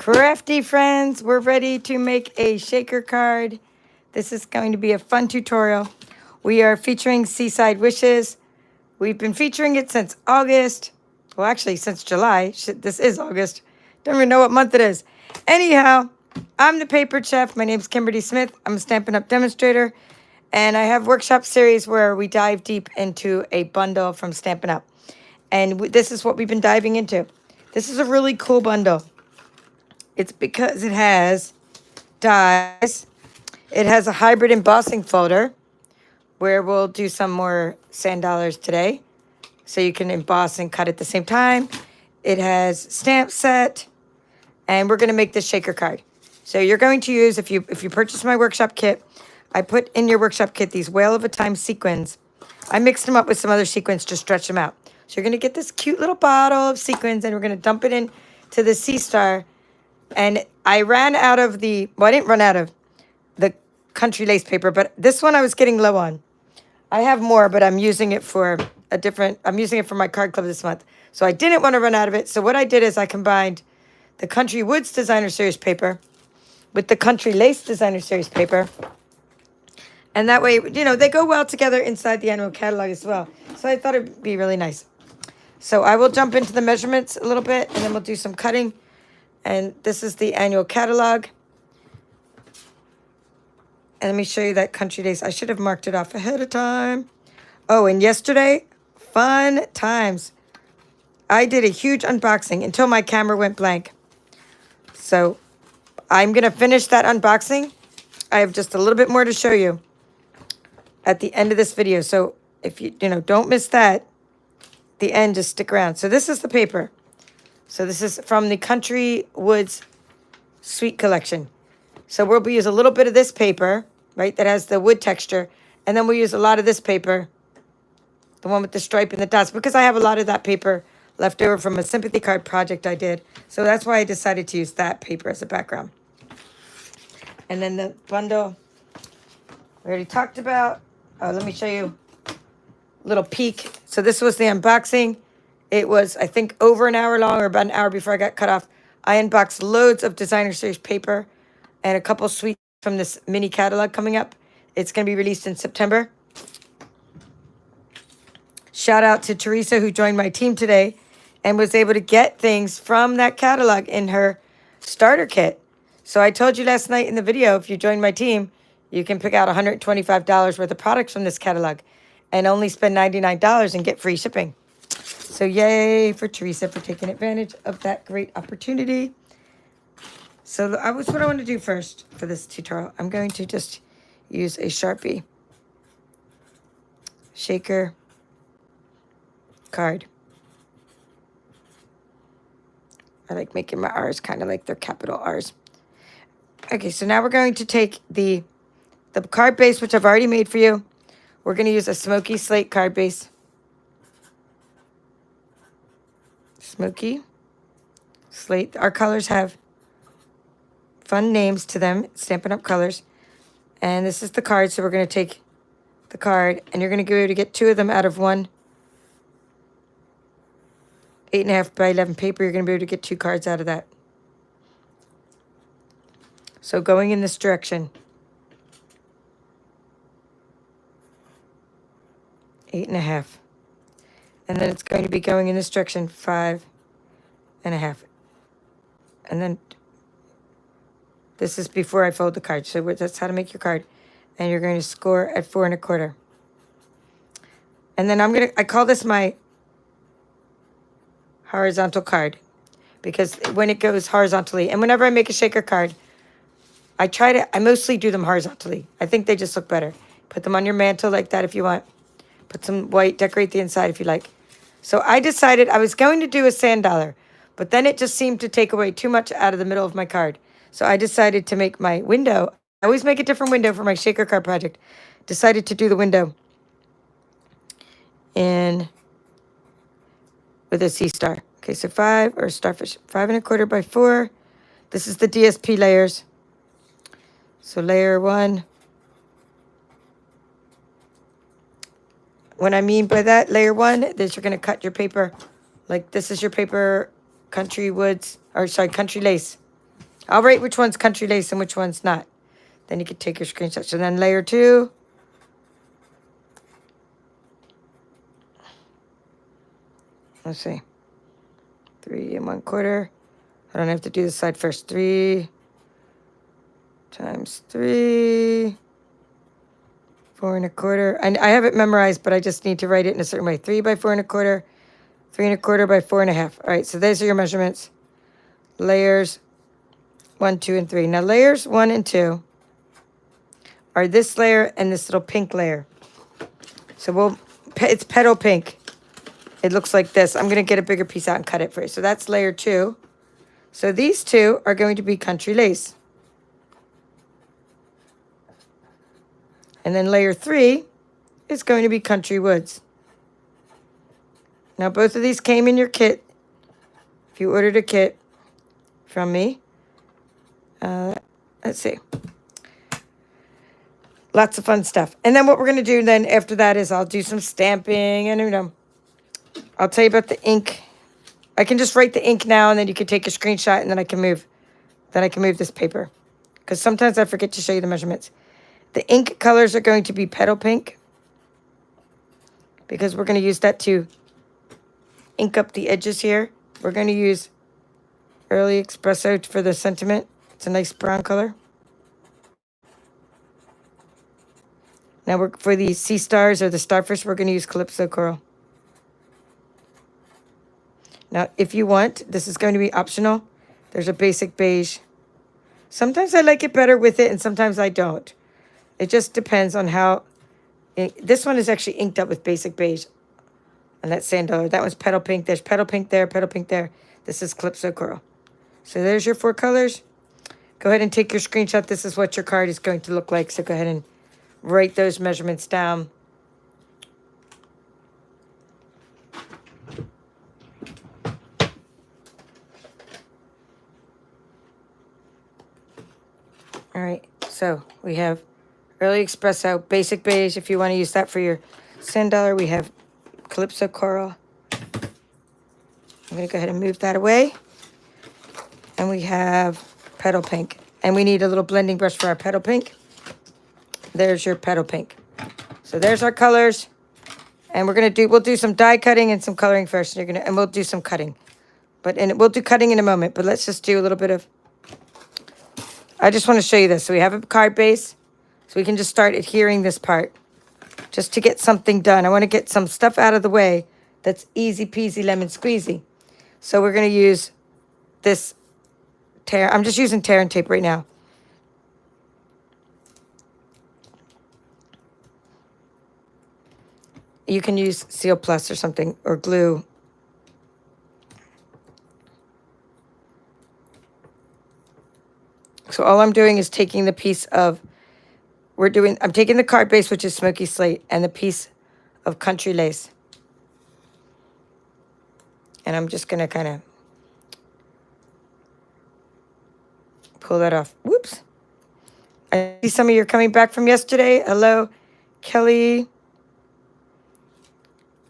Crafty friends, we're ready to make a shaker card. This is going to be a fun tutorial. We are featuring Seaside Wishes. We've been featuring it since August. Well, actually, since July. Shit, this is August. Don't even know what month it is. Anyhow, I'm the paper chef. My name's Kimberly Smith. I'm a Stampin' Up! Demonstrator. And I have workshop series where we dive deep into a bundle from Stampin' Up! And this is what we've been diving into. This is a really cool bundle. It's because it has dies. It has a hybrid embossing folder where we'll do some more sand dollars today. So you can emboss and cut at the same time. It has stamp set. And we're going to make this shaker card. So you're going to use, if you purchase my workshop kit, I put in your workshop kit these Whale of a Time sequins. I mixed them up with some other sequins to stretch them out. So you're going to get this cute little bottle of sequins and we're going to dump it in to the Sea Star. And I ran out of the, well, I didn't run out of the country lace paper, but this one I was getting low on. I have more, but I'm using it for a different, I'm using it for my card club this month. So I didn't want to run out of it. So what I did is I combined the Country Woods Designer Series paper with the Country Lace Designer Series paper. And that way, you know, they go well together inside the annual catalog as well. So I thought it'd be really nice. So I will jump into the measurements a little bit and then we'll do some cutting. And this is the annual catalog. And let me show you that Country Lace. I should have marked it off ahead of time. Oh, and yesterday, fun times. I did a huge unboxing until my camera went blank. So I'm going to finish that unboxing. I have just a little bit more to show you at the end of this video. So if you don't miss that, the end, just stick around. So this is the paper. So this is from the Country Woods Sweet Collection. So we'll use a little bit of this paper, right, that has the wood texture. And then we'll use a lot of this paper, the one with the stripe and the dots, because I have a lot of that paper left over from a sympathy card project I did. So that's why I decided to use that paper as a background. And then the bundle we already talked about. Oh, let me show you a little peek. So this was the unboxing. It was, I think, over an hour long or about an hour before I got cut off. I unboxed loads of designer series paper and a couple sweets from this mini catalog coming up. It's going to be released in September. Shout out to Teresa who joined my team today and was able to get things from that catalog in her starter kit. So I told you last night in the video, if you join my team, you can pick out $125 worth of products from this catalog and only spend $99 and get free shipping. So yay for Teresa for taking advantage of that great opportunity. So what I want to do first for this tutorial. I'm going to just use a Sharpie shaker card. I like making my R's kind of like they're capital R's. Okay, so now we're going to take the card base, which I've already made for you. We're going to use a smoky slate card base. Smoky slate. Our colors have fun names to them, Stampin' Up! Colors. And this is the card, so we're going to take the card, and you're going to be able to get two of them out of one 8.5 by 11 paper. You're going to be able to get two cards out of that. So going in this direction. 8.5. And then it's going to be going in this direction, 5.5. And then this is before I fold the card. So that's how to make your card. And you're going to score at 4.25. And then I call this my horizontal card because when it goes horizontally, and whenever I make a shaker card, I mostly do them horizontally. I think they just look better. Put them on your mantle like that if you want. Put some white, decorate the inside if you like. So I decided I was going to do a sand dollar, but then it just seemed to take away too much out of the middle of my card. So I decided to make my window. I always make a different window for my shaker card project. Decided to do the window with a sea star. Okay, so 5 or starfish, 5.25 by 4. This is the DSP layers. So layer 1. What I mean by that, layer 1, is you're going to cut your paper. Like this is your paper, Country Lace. I'll rate which one's country lace and which one's not. Then you can take your screenshot. So then layer 2. Let's see. 3 1/4. I don't have to do this side first. 3 times 3. 4 1/4. And I have it memorized, but I just need to write it in a certain way. 3 by 4 1/4. 3 1/4 by 4 1/2. All right, so those are your measurements. Layers 1, 2, and 3. Now layers 1 and 2 are this layer and this little pink layer. So it's petal pink. It looks like this. I'm going to get a bigger piece out and cut it for you. So that's layer 2. So these two are going to be country lace. And then layer 3 is going to be country woods. Now both of these came in your kit. If you ordered a kit from me. Let's see. Lots of fun stuff. And then what we're going to do then after that is I'll do some stamping and, you know, I'll tell you about the ink. I can just write the ink now and then you can take a screenshot and then I can move this paper. Because sometimes I forget to show you the measurements. The ink colors are going to be petal pink. Because we're going to use that to ink up the edges here. We're going to use Early Espresso for the sentiment. It's a nice brown color. Now for the sea stars or the starfish, we're going to use Calypso Coral. Now, if you want, this is going to be optional. There's a basic beige. Sometimes I like it better with it, and sometimes I don't. It just depends on how. This one is actually inked up with basic beige. And that's sand dollar. That one's petal pink. There's petal pink there, petal pink there. This is Calypso Coral. So there's your 4 colors. Go ahead and take your screenshot. This is what your card is going to look like. So go ahead and write those measurements down. All right, so we have Early Espresso, Basic Beige. If you want to use that for your sand dollar, we have Calypso Coral. I'm going to go ahead and move that away. And we have Petal Pink. And we need a little blending brush for our Petal Pink. There's your Petal Pink. So there's our colors. And we'll do some die cutting and some coloring first. And we'll do some cutting. We'll do cutting in a moment, but let's just do a little bit of. I just want to show you this. So we have a card base. So we can just start adhering this part. Just to get something done. I want to get some stuff out of the way that's easy peasy lemon squeezy. So we're going to use this tear. I'm just using tear and tape right now. You can use Seal Plus or something, or glue. So all I'm doing is taking the piece of, I'm taking the card base, which is Smoky Slate, and the piece of country lace. And I'm just going to kind of pull that off. Whoops. I see some of you are coming back from yesterday. Hello, Kelly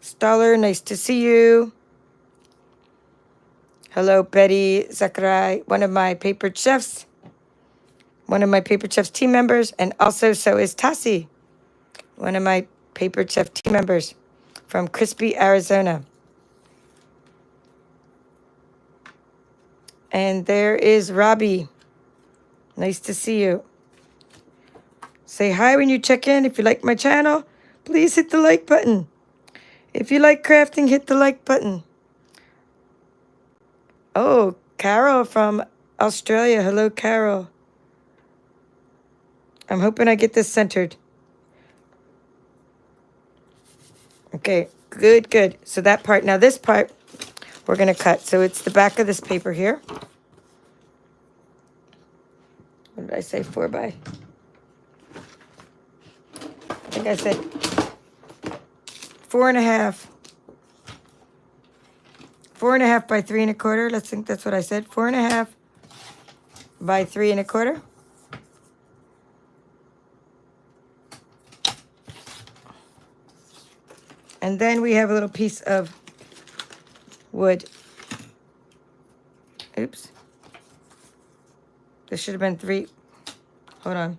Stoller, nice to see you. Hello, Betty Zachary, one of my Papered Chefs. One of my Papered Chefs team members. And also, so is Tassie, one of my Papered Chef team members from Crispy, Arizona. And there is Robbie. Nice to see you. Say hi when you check in. If you like my channel, please hit the like button. If you like crafting, hit the like button. Oh, Carol from Australia. Hello, Carol. I'm hoping I get this centered. Okay, good, good. So that part, now this part, we're going to cut. So it's the back of this paper here. What did I say, 4 by? I think I said 4.5. 4.5 by 3 1/4. Let's think that's what I said. 4.5 by 3 1/4. And then we have a little piece of wood. Oops. This should have been 3. Hold on.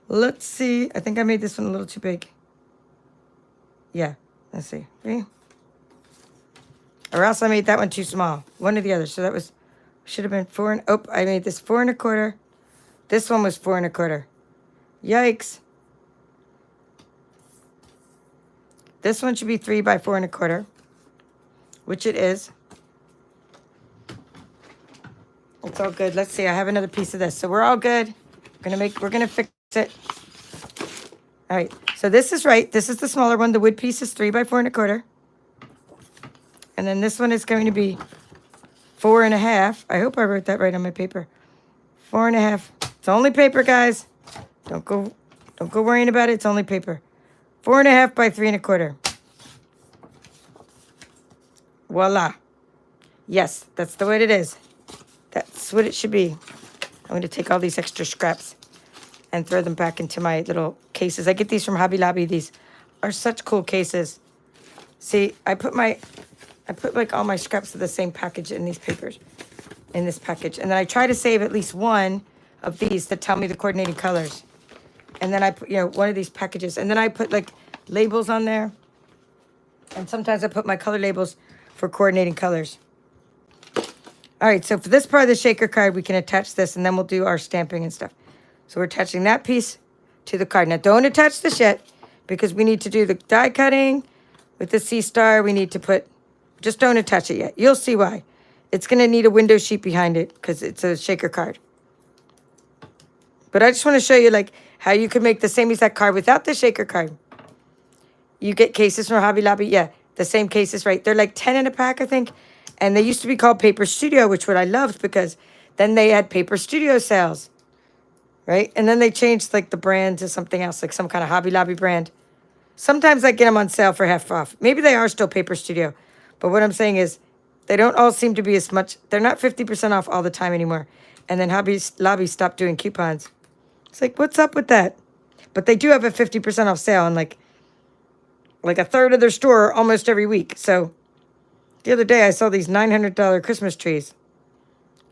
Let's see. I think I made this one a little too big. Yeah. Let's see. 3. Or else I made that one too small. One or the other. So that was, should have been 4 and, oh, I made this 4 1/4. This one was 4 1/4. Yikes. This one should be 3 by 4 1/4, which it is. It's all good. Let's see. I have another piece of this. So we're all good. We're gonna fix it. All right. So this is right. This is the smaller one. The wood piece is 3 by 4 1/4. And then this one is going to be 4 1/2. I hope I wrote that right on my paper. 4 1/2. It's only paper, guys. Don't go worrying about it. It's only paper. 4 1/2 by 3 1/4. Voila. Yes, that's the way it is. That's what it should be. I'm going to take all these extra scraps and throw them back into my little cases. I get these from Hobby Lobby. These are such cool cases. See, I put like all my scraps of the same package in these papers, in this package. And then I try to save at least one of these that tell me the coordinating colors. And then I put, one of these packages. And then I put like labels on there. And sometimes I put my color labels for coordinating colors. All right, so for this part of the shaker card, we can attach this, and then we'll do our stamping and stuff. So we're attaching that piece to the card. Now, don't attach this yet, because we need to do the die cutting with the sea star. We need to put, just don't attach it yet. You'll see why. It's going to need a window sheet behind it, because it's a shaker card. But I just want to show you, like, how you can make the same exact card without the shaker card. You get cases from Hobby Lobby. Yeah, the same cases, right? They're like 10 in a pack, I think. And they used to be called Paper Studio, which what I loved, because then they had Paper Studio sales, right? And then they changed like the brand to something else, like some kind of Hobby Lobby brand. Sometimes I get them on sale for half off. Maybe they are still Paper Studio. But what I'm saying is they don't all seem to be as much. They're not 50% off all the time anymore. And then Hobby Lobby stopped doing coupons. It's like, what's up with that? But they do have a 50% off sale on like a third of their store almost every week. So the other day, I saw these $900 Christmas trees.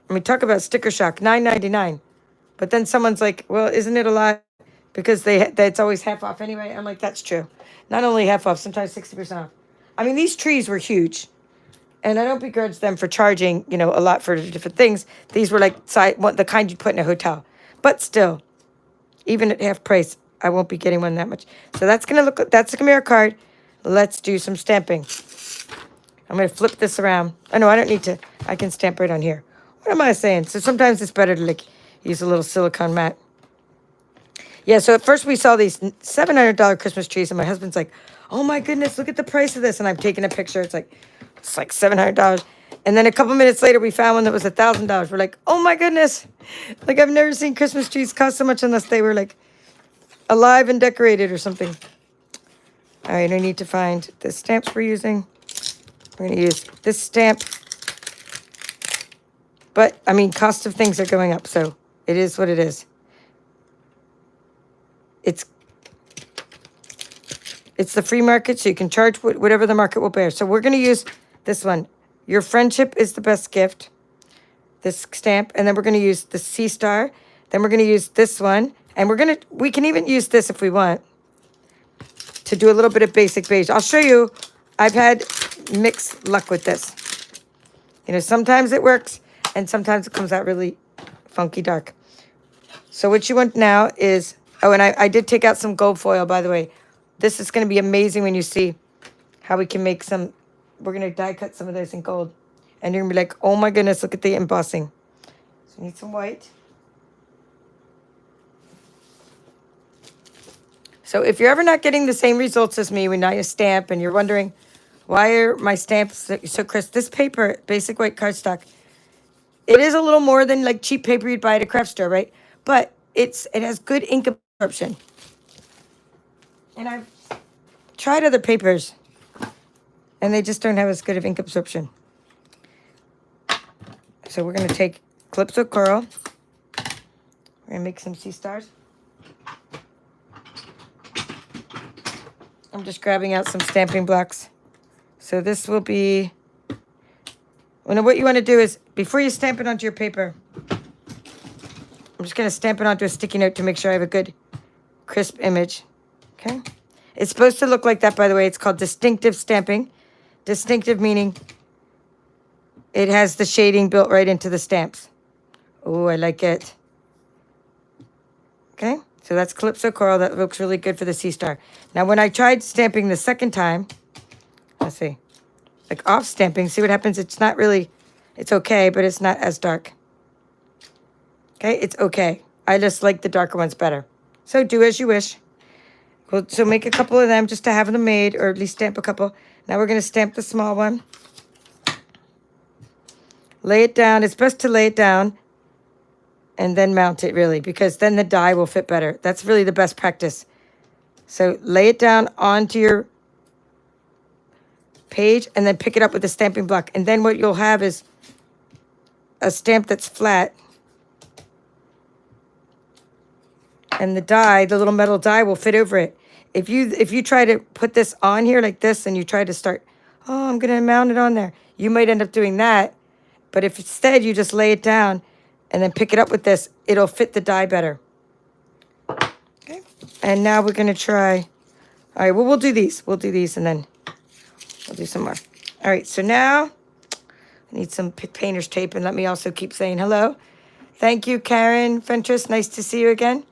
I mean, talk about sticker shock, $9.99. But then someone's like, well, isn't it a lot? Because it's always half off anyway. I'm like, that's true. Not only half off, sometimes 60% off. I mean, these trees were huge. And I don't begrudge them for charging, a lot for different things. These were like the kind you'd put in a hotel. But still, even at half price, I won't be getting one that much. So that's going to be our card. Let's do some stamping. I'm going to flip this around. Oh, no, I don't need to. I can stamp right on here. What am I saying? So sometimes it's better to like use a little silicone mat. Yeah, so at first we saw these $700 Christmas trees, and my husband's like, oh, my goodness, look at the price of this. And I'm taking a picture. It's like $700. And then a couple minutes later, we found one that was $1,000. We're like, oh, my goodness. Like, I've never seen Christmas trees cost so much unless they were, like, alive and decorated or something. All right, I need to find the stamps we're using. We're going to use this stamp. But, I mean, cost of things are going up, so it is what it is. It's the free market, so you can charge whatever the market will bear. So we're going to use this one. Your friendship is the best gift. This stamp. And then we're going to use the sea star. Then we're going to use this one. And we can even use this if we want to do a little bit of basic beige. I'll show you. I've had mixed luck with this. Sometimes it works, and sometimes it comes out really funky dark. So what you want now is, oh, and I did take out some gold foil, by the way. This is going to be amazing when you see how we can make some. We're going to die cut some of those in gold. And you're going to be like, oh my goodness, look at the embossing. So we need some white. So if you're ever not getting the same results as me when I stamp and you're wondering, why are my stamps so crisp? This paper, basic white cardstock, it is a little more than like cheap paper you'd buy at a craft store, right? But it has good ink absorption. And I've tried other papers, and they just don't have as good of ink absorption. So we're going to take clips of coral. We're going to make some sea stars. I'm just grabbing out some stamping blocks. So this will be, what you want to do is, before you stamp it onto your paper, I'm just going to stamp it onto a sticky note to make sure I have a good crisp image. Okay. It's supposed to look like that, by the way. It's called distinctive stamping. Distinctive meaning it has the shading built right into the stamps. Oh, I like it. Okay. So that's Calypso Coral. That looks really good for the sea star. Now, when I tried stamping the second time, let's see, like off stamping, see what happens? It's not really, it's okay, but it's not as dark. Okay, it's okay. I just like the darker ones better. So do as you wish. Well, so make a couple of them just to have them made, or at least stamp a couple. Now we're going to stamp the small one. Lay it down. It's best to lay it down and then mount it, really, because then the die will fit better. That's really the best practice. So lay it down onto your page and then pick it up with a stamping block. And then what you'll have is a stamp that's flat. And the die, the little metal die, will fit over it. If you try to put this on here like this and you try to start, oh, I'm going to mount it on there, you might end up doing that. But if instead you just lay it down and then pick it up with this, it'll fit the die better. Okay. And now we're going to try. All right, well, we'll do these. We'll do these and then we'll do some more. All right, so now I need some painter's tape. And let me also keep saying hello. Thank you, Karen Fentress. Nice to see you again.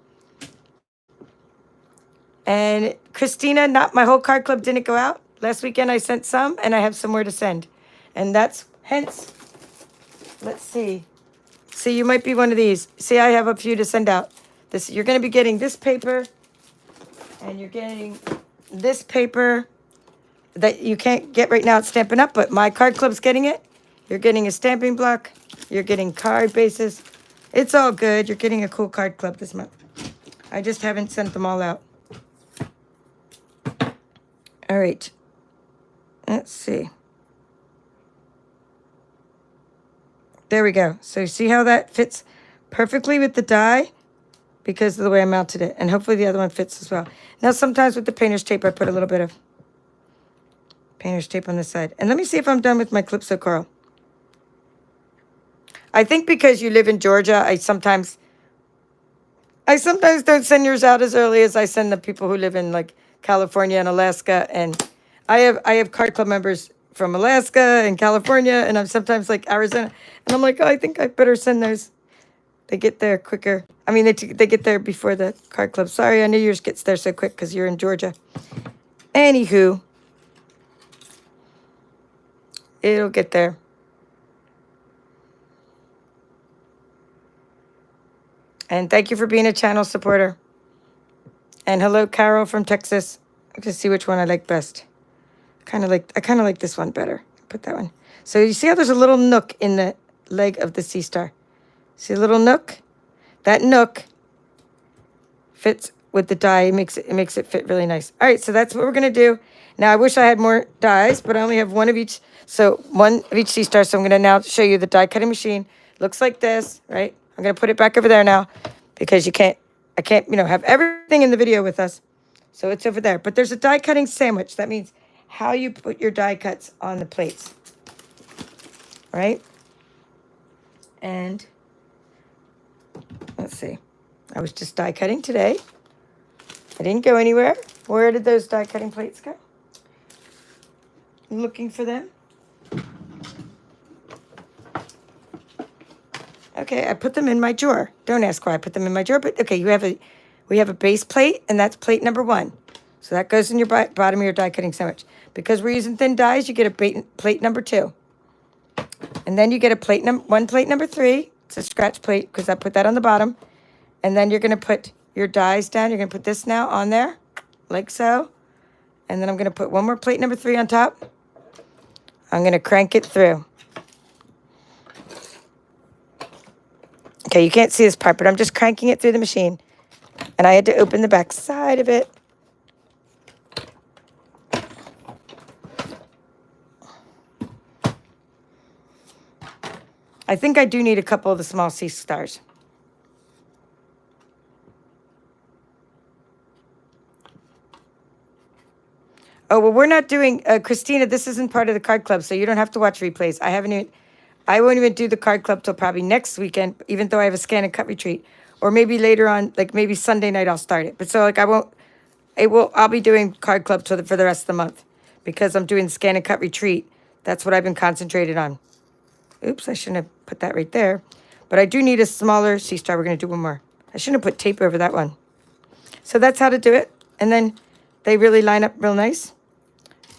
And Christina, not my whole card club didn't go out. Last weekend I sent some, and I have some more to send. And that's, hence, let's see. See, you might be one of these. See, I have a few to send out. This, you're going to be getting this paper, and you're getting this paper that you can't get right now at Stampin' Up, but my card club's getting it. You're getting a stamping block. You're getting card bases. It's all good. You're getting a cool card club this month. I just haven't sent them all out. All right, let's see. There we go. So see how that fits perfectly with the die because of the way I mounted it. And hopefully the other one fits as well. Now, sometimes with the painter's tape, I put a little bit of painter's tape on the side. And let me see if I'm done with my Calypso Coral. I think because you live in Georgia, I sometimes don't send yours out as early as I send the people who live in, like, California and Alaska, and I have card club members from Alaska and California, and I'm sometimes like Arizona, and I'm like, oh, I think I better send those. They get there quicker. I mean, they get there before the card club. Sorry, I knew yours gets there so quick because you're in Georgia. Anywho, it'll get there. And thank you for being a channel supporter. And hello, Carol from Texas. I'll just see which one I like best. I kind of like this one better. Put that one. So you see how there's a little nook in the leg of the sea star? See a little nook? That nook fits with the die. It makes it fit really nice. All right, so that's what we're gonna do. Now I wish I had more dies, but I only have one of each. So one of each sea star. So I'm gonna now show you the die cutting machine. Looks like this, right? I'm gonna put it back over there now because I can't, have everything in the video with us. So it's over there. But there's a die cutting sandwich. That means how you put your die cuts on the plates. Right? And let's see. I was just die cutting today. I didn't go anywhere. Where did those die cutting plates go? I'm looking for them. Okay, I put them in my drawer. Don't ask why I put them in my drawer, but okay, we have a base plate, and that's plate number 1. So that goes in your bottom of your die cutting sandwich. Because we're using thin dies, you get a plate number 2. And then you get a plate number 3. It's a scratch plate because I put that on the bottom. And then you're going to put your dies down. You're going to put this now on there, like so. And then I'm going to put one more plate number 3 on top. I'm going to crank it through. Okay, you can't see this part, but I'm just cranking it through the machine. And I had to open the back side of it. I think I do need a couple of the small sea stars. Oh, well, we're not doing, Christina, this isn't part of the card club, so you don't have to watch replays. I won't even do the card club till probably next weekend, even though I have a scan and cut retreat. or maybe later on, like maybe Sunday night I'll start it. But so like I'll be doing card club for the rest of the month because I'm doing scan and cut retreat. That's what I've been concentrated on. Oops, I shouldn't have put that right there. But I do need a smaller sea star. We're going to do one more. I shouldn't have put tape over that one. So that's how to do it. And then they really line up real nice.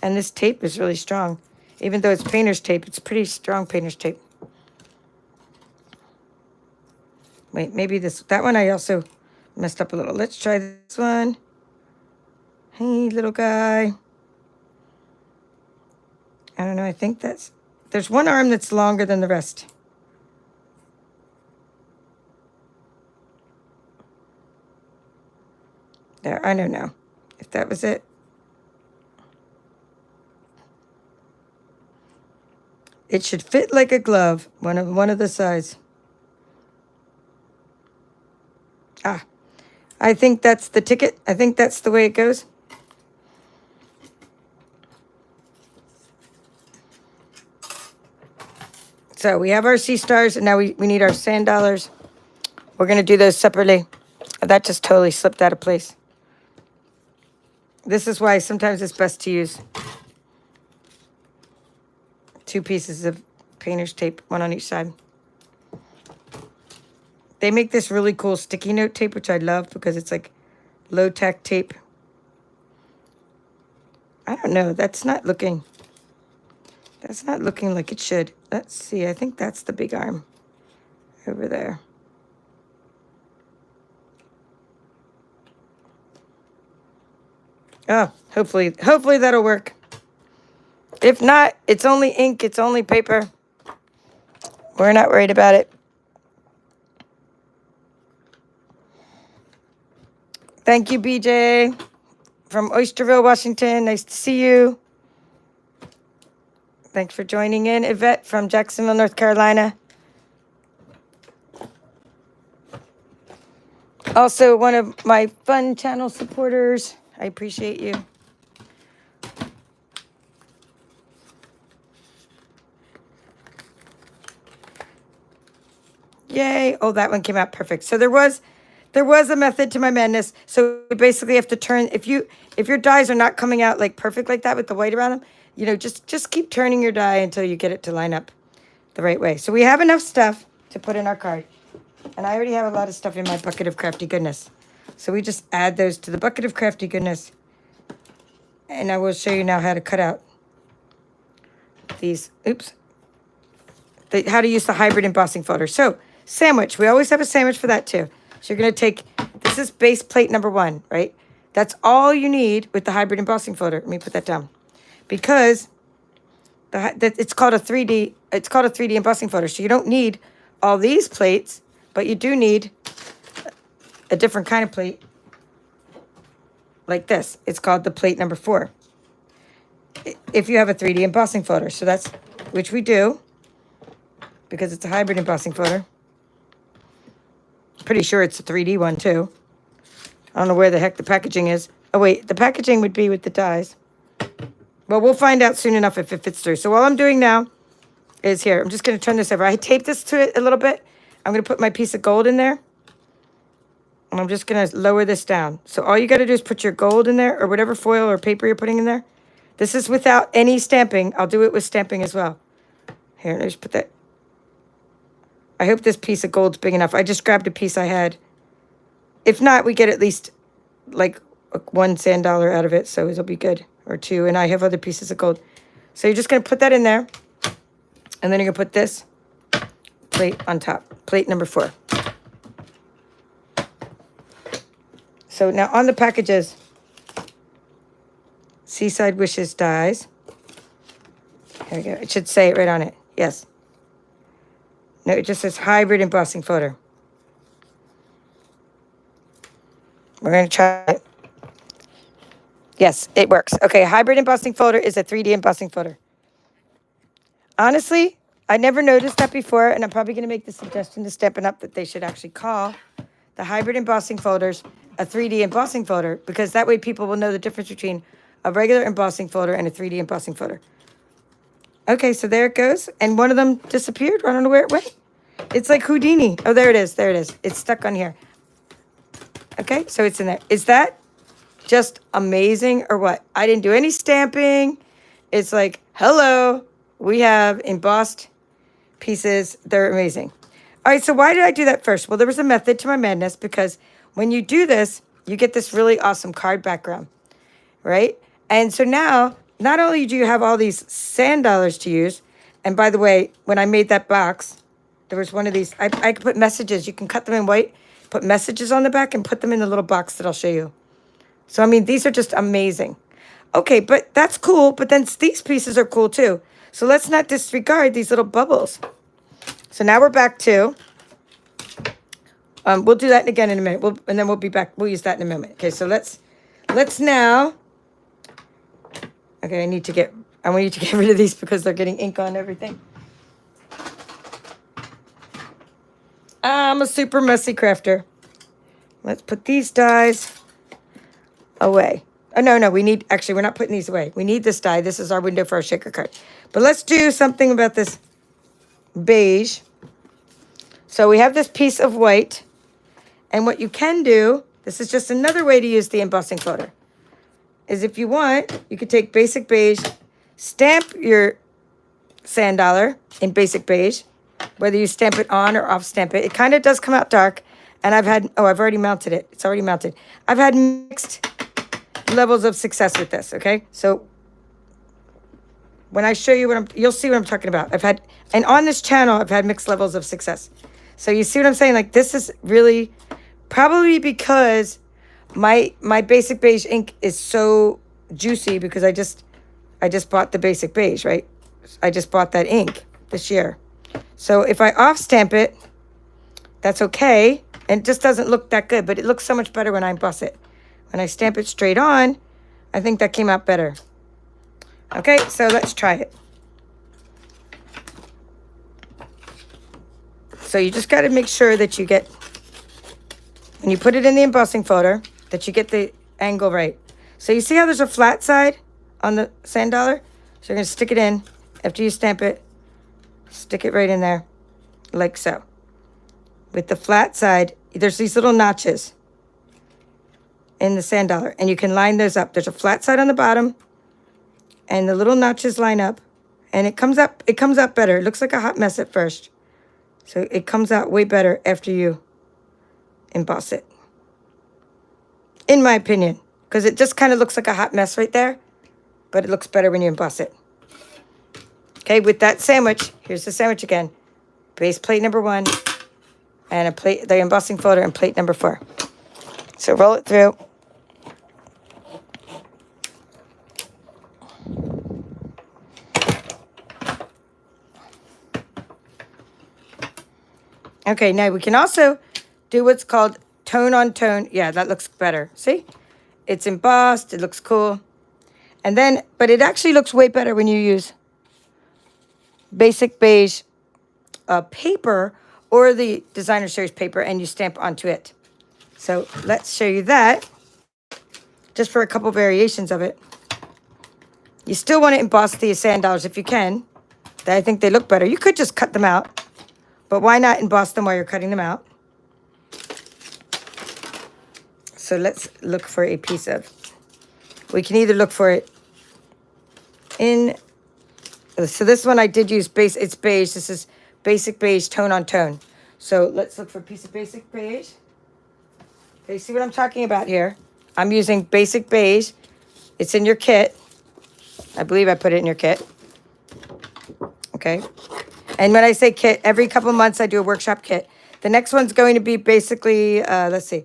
And this tape is really strong. Even though it's painter's tape, it's pretty strong painter's tape. Wait, maybe that one I also messed up a little. Let's try this one. Hey, little guy. I don't know, I think there's one arm that's longer than the rest. There, I don't know if that was it. It should fit like a glove, one of the sides. Ah, I think that's the ticket. I think that's the way it goes. So we have our sea stars, and now we need our sand dollars. We're going to do those separately. That just totally slipped out of place. This is why sometimes it's best to use 2 pieces of painter's tape, one on each side. They make this really cool sticky note tape, which I love because it's like low-tack tape. I don't know. That's not looking like it should. Let's see. I think that's the big arm over there. Oh, hopefully that'll work. If not, it's only ink. It's only paper. We're not worried about it. Thank you, BJ, from Oysterville, Washington. Nice to see you. Thanks for joining in. Yvette from Jacksonville, North Carolina. Also, one of my fun channel supporters. I appreciate you. Yay. Oh, that one came out perfect. So there was a method to my madness. So you basically have to turn, if your dies are not coming out like perfect like that with the white around them, you know, just keep turning your die until you get it to line up the right way. So we have enough stuff to put in our card. And I already have a lot of stuff in my bucket of crafty goodness. So we just add those to the bucket of crafty goodness. And I will show you now how to cut out these, how to use the hybrid embossing folder. So sandwich, we always have a sandwich for that too. So you're going to take, this is base plate number 1, right? That's all you need with the hybrid embossing folder. Let me put that down. Because it's called a 3D embossing folder. So you don't need all these plates, but you do need a different kind of plate like this. It's called the plate number 4. If you have a 3D embossing folder. So that's, which we do, because it's a hybrid embossing folder. Pretty sure it's a 3D one too. I don't know where the heck the packaging is. Oh wait, the packaging would be with the dies. Well, we'll find out soon enough if it fits through. So all I'm doing now is here. I'm just going to turn this over. I taped this to it a little bit. I'm going to put my piece of gold in there. And I'm just going to lower this down. So all you got to do is put your gold in there or whatever foil or paper you're putting in there. This is without any stamping. I'll do it with stamping as well. Here, let me just put that. I hope this piece of gold's big enough. I just grabbed a piece I had. If not, we get at least like 1 sand dollar out of it. So it'll be good. Or 2. And I have other pieces of gold. So you're just going to put that in there. And then you're going to put this plate on top. Plate number 4. So now on the packages, Seaside Wishes dies. Here we go. It should say it right on it. Yes. No, it just says hybrid embossing folder. We're going to try it. Yes, it works. Okay, hybrid embossing folder is a 3D embossing folder. Honestly, I never noticed that before, and I'm probably going to make the suggestion to Stampin' Up! That they should actually call the hybrid embossing folders a 3D embossing folder, because that way people will know the difference between a regular embossing folder and a 3D embossing folder. Okay, so there it goes, and one of them disappeared. I don't know where it went. It's like Houdini. Oh, there it is. There it is. It's stuck on here. Okay, so it's in there. Is that just amazing or what? I didn't do any stamping. It's like, hello, we have embossed pieces. They're amazing. All right, so why did I do that first? Well, there was a method to my madness because when you do this, you get this really awesome card background, right? And so now, not only do you have all these sand dollars to use, and by the way, when I made that box, there was one of these, I could put messages. You can cut them in white, put messages on the back, and put them in the little box that I'll show you. So, I mean, these are just amazing. Okay, but that's cool, but then these pieces are cool too. So let's not disregard these little bubbles. So now we're back to, we'll do that again in a minute. And then we'll be back, we'll use that in a moment. Okay, so let's now, okay, I need to get rid of these because they're getting ink on everything. I'm a super messy crafter. Let's put these dies away. Oh, no, we're not putting these away. We need this die. This is our window for our shaker card. But let's do something about this beige. So we have this piece of white. And what you can do, this is just another way to use the embossing folder, is if you want, you could take basic beige, stamp your sand dollar in basic beige, whether you stamp it on or off stamp it. It kind of does come out dark. And I've already mounted it. It's already mounted. I've had mixed levels of success with this, okay? So when I show you you'll see what I'm talking about. And on this channel, I've had mixed levels of success. So you see what I'm saying? Like, this is really probably because my basic beige ink is so juicy because I just bought the basic beige, right? I just bought that ink this year. So if I off stamp it, that's okay. And it just doesn't look that good, but it looks so much better when I emboss it. When I stamp it straight on, I think that came out better. Okay, so let's try it. So you just got to make sure that you get, when you put it in the embossing folder, that you get the angle right. So you see how there's a flat side on the sand dollar? So you're going to stick it in. After you stamp it, stick it right in there, like so. With the flat side, there's these little notches in the sand dollar, and you can line those up. There's a flat side on the bottom, and the little notches line up, and it comes out better. It looks like a hot mess at first. So it comes out way better after you emboss it. In my opinion, because it just kind of looks like a hot mess right there, but it looks better when you emboss it. Okay, with that sandwich, here's the sandwich again. Base plate number 1, and the embossing folder, and plate number 4. So roll it through. Okay, now we can also do what's called tone on tone. Yeah, that looks better. See? It's embossed. It looks cool. And then, but it actually looks way better when you use basic beige paper or the designer series paper and you stamp onto it. So let's show you that just for a couple variations of it. You still want to emboss the sand dollars if you can. I think they look better. You could just cut them out, but why not emboss them while you're cutting them out? So let's look for a piece of, we can either look for it in, so this one I did use base, it's beige. This is basic beige tone on tone. So let's look for a piece of basic beige. Okay, see what I'm talking about here? I'm using basic beige. It's in your kit. I believe I put it in your kit. Okay. And when I say kit, every couple months I do a workshop kit. The next one's going to be basically, let's see.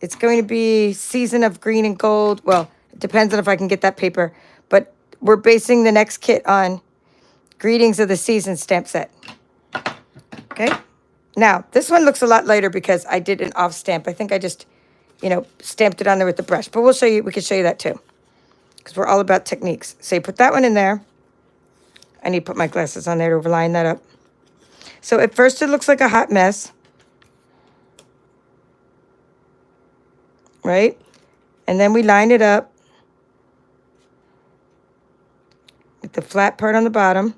It's going to be Season of Green and Gold. Well, it depends on if I can get that paper. But we're basing the next kit on Greetings of the Season stamp set. Okay. Now, this one looks a lot lighter because I did an off stamp. I think I just, stamped it on there with the brush. But we'll show you, we can show you that too. Because we're all about techniques. So you put that one in there. I need to put my glasses on there to line that up. So at first it looks like a hot mess. Right? And then we line it up with the flat part on the bottom.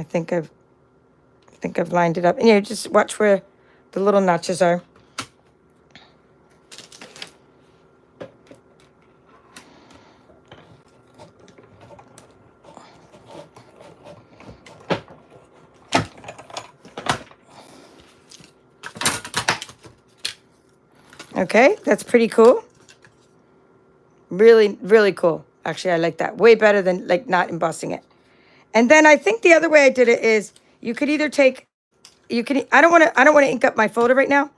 I think I've lined it up. And you just watch where the little notches are. Okay, that's pretty cool. Really, really cool. Actually, I like that. Way better than like not embossing it. And then I think the other way I did it is you could either take, I don't want to ink up my folder right now,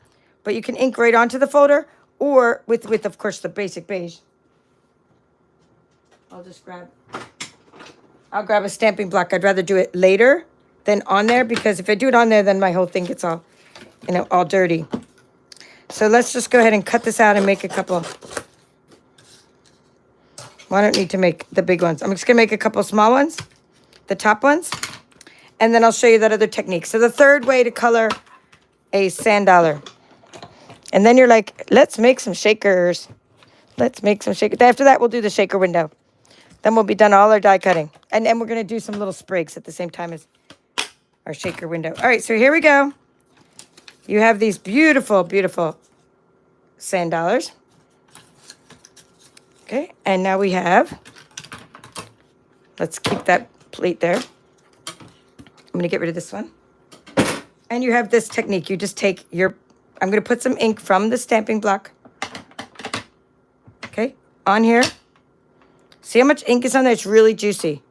but you can ink right onto the folder, or with of course the basic beige. I'll grab a stamping block. I'd rather do it later than on there, because if I do it on there, then my whole thing gets all, all dirty. So let's just go ahead and cut this out and make a couple. Well, I don't need to make the big ones. I'm just going to make a couple small ones, the top ones, and then I'll show you that other technique. So the third way to color a sand dollar. And then you're like, let's make some shakers. Let's make some shakers. After that, we'll do the shaker window. Then we'll be done all our die cutting. And we're going to do some little sprigs at the same time as our shaker window. All right, so here we go. You have these beautiful, beautiful sand dollars. Okay, and now we have, let's keep that plate there. I'm going to get rid of this one. And you have this technique. You just take your, I'm going to put some ink from the stamping block. Okay, on here. See how much ink is on there? It's really juicy.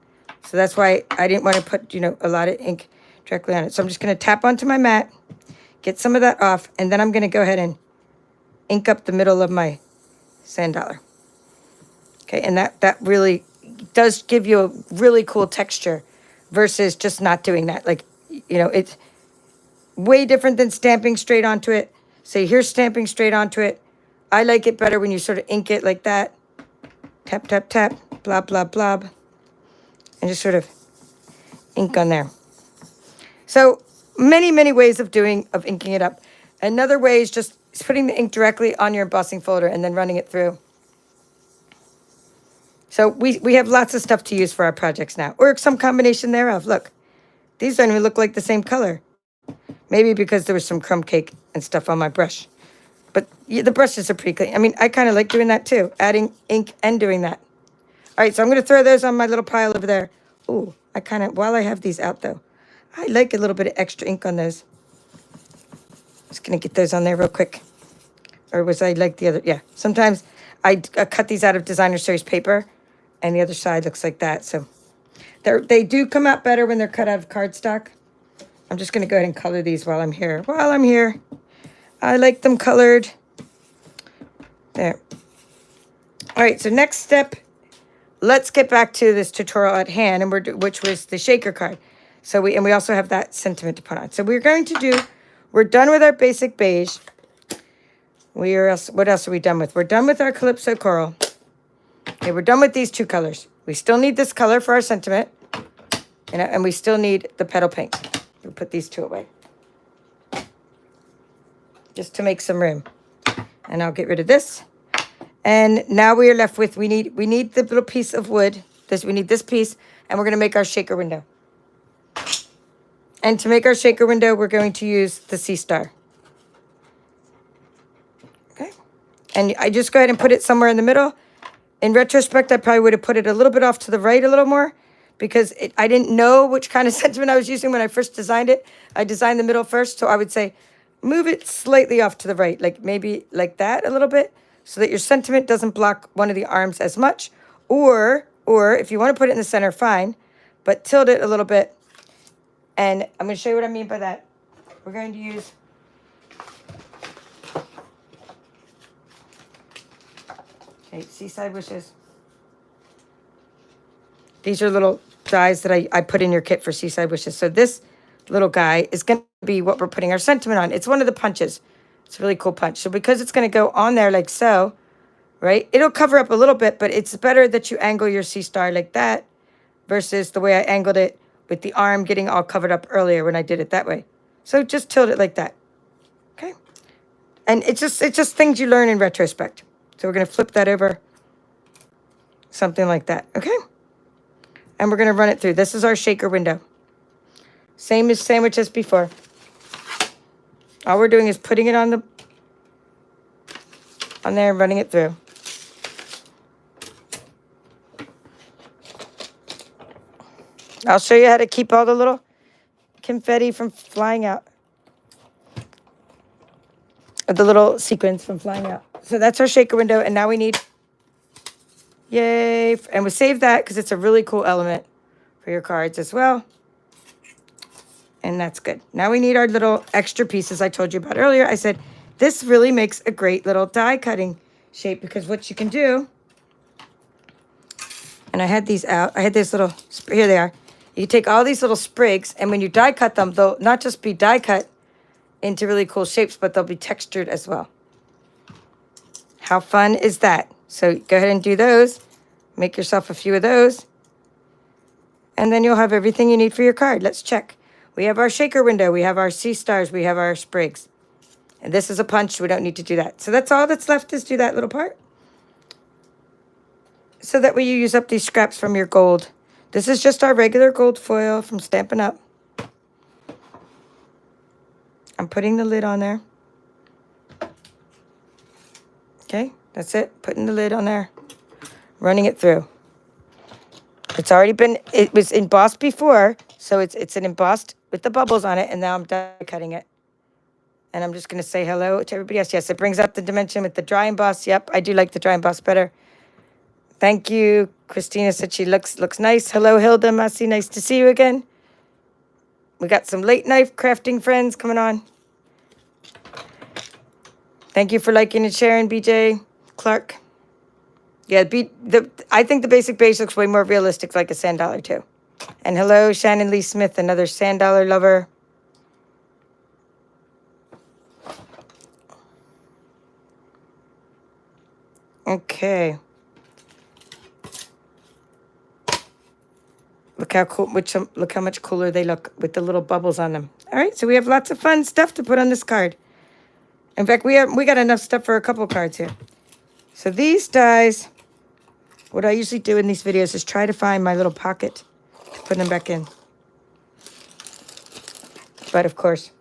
So that's why I didn't want to put, a lot of ink directly on it. So I'm just going to tap onto my mat, get some of that off, and then I'm going to go ahead and ink up the middle of my sand dollar. Okay, and that really does give you a really cool texture versus just not doing that. Like, it's way different than stamping straight onto it. So here's stamping straight onto it. I like it better when you sort of ink it like that. Tap, tap, tap, blob, blob, blob. And just sort of ink on there. So many, many ways of inking it up. Another way is just putting the ink directly on your embossing folder and then running it through. So we have lots of stuff to use for our projects now, or some combination thereof. Look, these don't even look like the same color. Maybe because there was some crumb cake and stuff on my brush. But yeah, the brushes are pretty clean. I mean, I kind of like doing that too, adding ink and doing that. All right, so I'm going to throw those on my little pile over there. Ooh, while I have these out though, I like a little bit of extra ink on those. Just going to get those on there real quick. Or was I like the other? Yeah, sometimes I cut these out of designer series paper, and the other side looks like that. So they do come out better when they're cut out of cardstock. I'm just going to go ahead and color these while I'm here. I like them colored. There. All right, so next step, let's get back to this tutorial at hand, and which was the shaker card. So we also have that sentiment to put on. So we're done with our basic beige. What else are we done with? We're done with our Calypso Coral. Okay, we're done with these two colors. We still need this color for our sentiment, and we still need the petal pink. We'll put these two away, just to make some room. And I'll get rid of this. And now we are left with, we need the little piece of wood. We need this piece, and we're going to make our shaker window. And to make our shaker window, we're going to use the sea star. Okay. And I just go ahead and put it somewhere in the middle. In retrospect, I probably would have put it a little bit off to the right a little more, because I didn't know which kind of sentiment I was using when I first designed it. I designed the middle first, so I would say move it slightly off to the right, like maybe like that a little bit, so that your sentiment doesn't block one of the arms as much. Or if you want to put it in the center, fine, but tilt it a little bit. And I'm going to show you what I mean by that. We're going to use Seaside Wishes. These are little dies that I put in your kit for Seaside Wishes. So this little guy is going to be what we're putting our sentiment on. It's one of the punches. It's a really cool punch. So because it's going to go on there like so, right? It'll cover up a little bit, but it's better that you angle your sea star like that versus the way I angled it with the arm getting all covered up earlier when I did it that way. So just tilt it like that. Okay? And it's just things you learn in retrospect. So we're going to flip that over. Something like that. Okay? And we're going to run it through. This is our shaker window. Same as sandwich as before. All we're doing is putting it on there and running it through. I'll show you how to keep all the little confetti from flying out. Or the little sequins from flying out. So that's our shaker window. And now we need, yay. And we save that because it's a really cool element for your cards as well. And that's good. Now we need our little extra pieces I told you about earlier. I said, this really makes a great little die cutting shape because what you can do, and I had these out. I had this little, here they are. You take all these little sprigs, and when you die cut them, they'll not just be die cut into really cool shapes, but they'll be textured as well. How fun is that? So go ahead and do those. Make yourself a few of those. And then you'll have everything you need for your card. Let's check. We have our shaker window. We have our sea stars. We have our sprigs. And this is a punch. We don't need to do that. So that's all that's left is do that little part. So that way you use up these scraps from your gold. This is just our regular gold foil from Stampin' Up. I'm putting the lid on there. Okay, that's it. Putting the lid on there. Running it through. It's already been, it was embossed before, so it's an embossed with the bubbles on it, and now I'm die cutting it. And I'm just going to say hello to everybody else. Yes, it brings up the dimension with the dry emboss. Yep, I do like the dry emboss better. Thank you. Christina said she looks nice. Hello, Hilda Masi. Nice to see you again. We got some late night crafting friends coming on. Thank you for liking and sharing, BJ Clark. Yeah, I think the basic beige looks way more realistic, like a sand dollar too. And hello, Shannon Lee Smith, another sand dollar lover. Okay. Look how cool, look how much cooler they look with the little bubbles on them. All right, so we have lots of fun stuff to put on this card. In fact, we got enough stuff for a couple cards here. So these dies, what I usually do in these videos is try to find my little pocket to put them back in. But of course,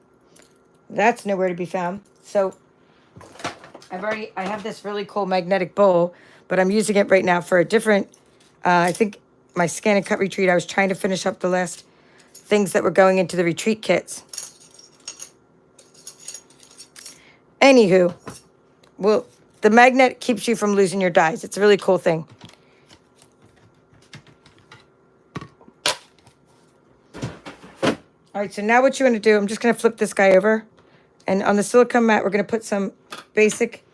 that's nowhere to be found. So I have this really cool magnetic bowl, but I'm using it right now for a different, I think my Scan and Cut retreat, I was trying to finish up the last things that were going into the retreat kits. Anywho, well, the magnet keeps you from losing your dies. It's a really cool thing. All right, so now what you want to do, I'm just going to flip this guy over. And on the silicone mat, we're going to put some basic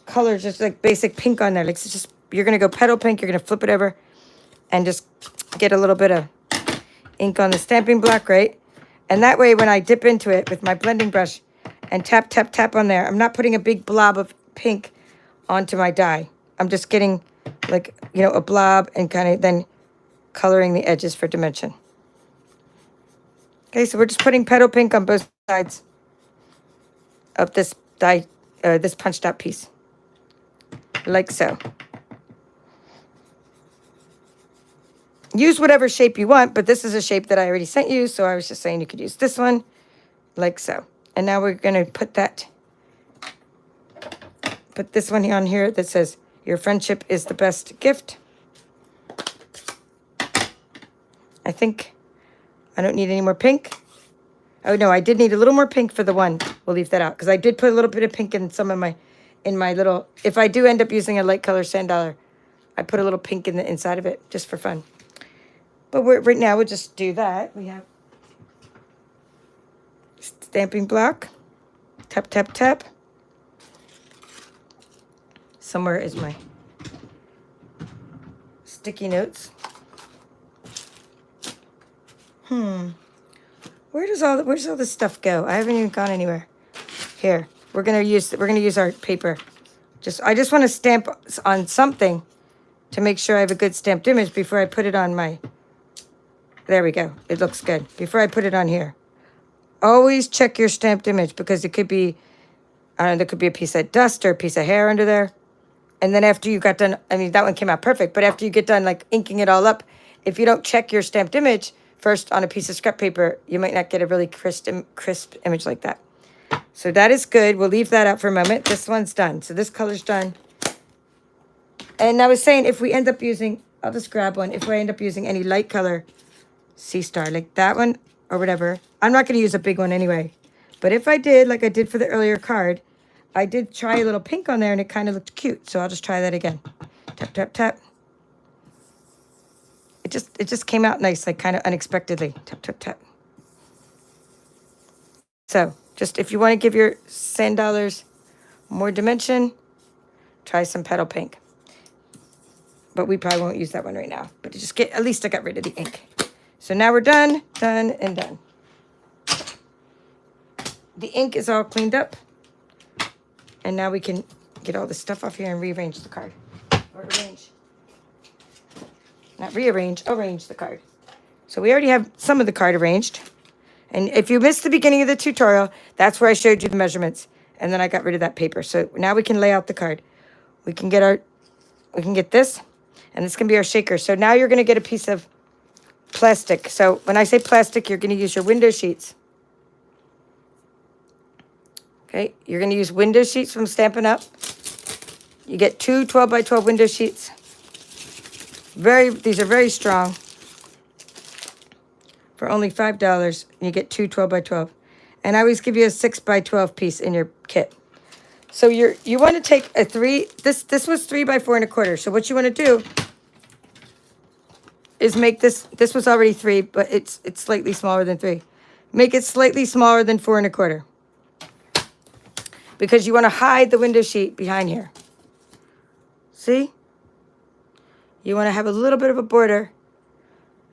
colors, just like basic pink on there. Like, it's just, you're going to go petal pink. You're going to flip it over and just get a little bit of ink on the stamping block, right? And that way, when I dip into it with my blending brush and tap, tap, tap on there, I'm not putting a big blob of pink onto my die. I'm just getting, like, you know, a blob and kind of then coloring the edges for dimension. Okay, so we're just putting petal pink on both sides of this die, this punched out piece, like so. Use whatever shape you want, but this is a shape that I already sent you, so I was just saying you could use this one, like so. And now we're going to put this one on here that says, your friendship is the best gift. I think I don't need any more pink. Oh, no, I did need a little more pink for the one. We'll leave that out, because I did put a little bit of pink in some of my little, if I do end up using a light color sand dollar, I put a little pink in the inside of it, just for fun. But right now, we'll just do that. We have stamping block. Tap, tap, tap. Somewhere is my sticky notes. Where does all this stuff go? I haven't even gone anywhere. Here, we're gonna use our paper. I just want to stamp on something to make sure I have a good stamped image before I put it on my. There we go. It looks good. Before I put it on here, always check your stamped image, because it could be, I don't know, there could be a piece of dust or a piece of hair under there. And then after you got done, I mean, that one came out perfect, but after you get done like inking it all up, if you don't check your stamped image first on a piece of scrap paper, you might not get a really crisp image like that. So that is good. We'll leave that out for a moment. This one's done. So this color's done. And I was saying, if we end up using, I'll just grab one. If I end up using any light color sea star, like that one or whatever, I'm not going to use a big one anyway. But if I did, like I did for the earlier card, I did try a little pink on there and it kind of looked cute. So I'll just try that again. Tap, tap, tap. It just came out nice, like kind of unexpectedly. Tap, tap, tap. So just if you want to give your sand dollars more dimension, try some petal pink. But we probably won't use that one right now. But to just get, at least I got rid of the ink. So now we're done, done, and done. The ink is all cleaned up. And now we can get all this stuff off here and rearrange the card. Or arrange. Not rearrange, arrange the card. So we already have some of the card arranged. And if you missed the beginning of the tutorial, that's where I showed you the measurements. And then I got rid of that paper. So now we can lay out the card. We can get this. And this can be our shaker. So now you're going to get a piece of plastic. So when I say plastic, you're going to use your window sheets. Okay, you're going to use window sheets from Stampin' Up. You get two 12 by 12 window sheets. These are very strong. For only $5, you get two 12 by 12. And I always give you a 6 by 12 piece in your kit. So you want to take a 3, this was 3 by 4 1/4. So what you want to do is make this was already 3, but it's slightly smaller than 3. Make it slightly smaller than 4 1/4. Because you want to hide the window sheet behind here. See? You want to have a little bit of a border.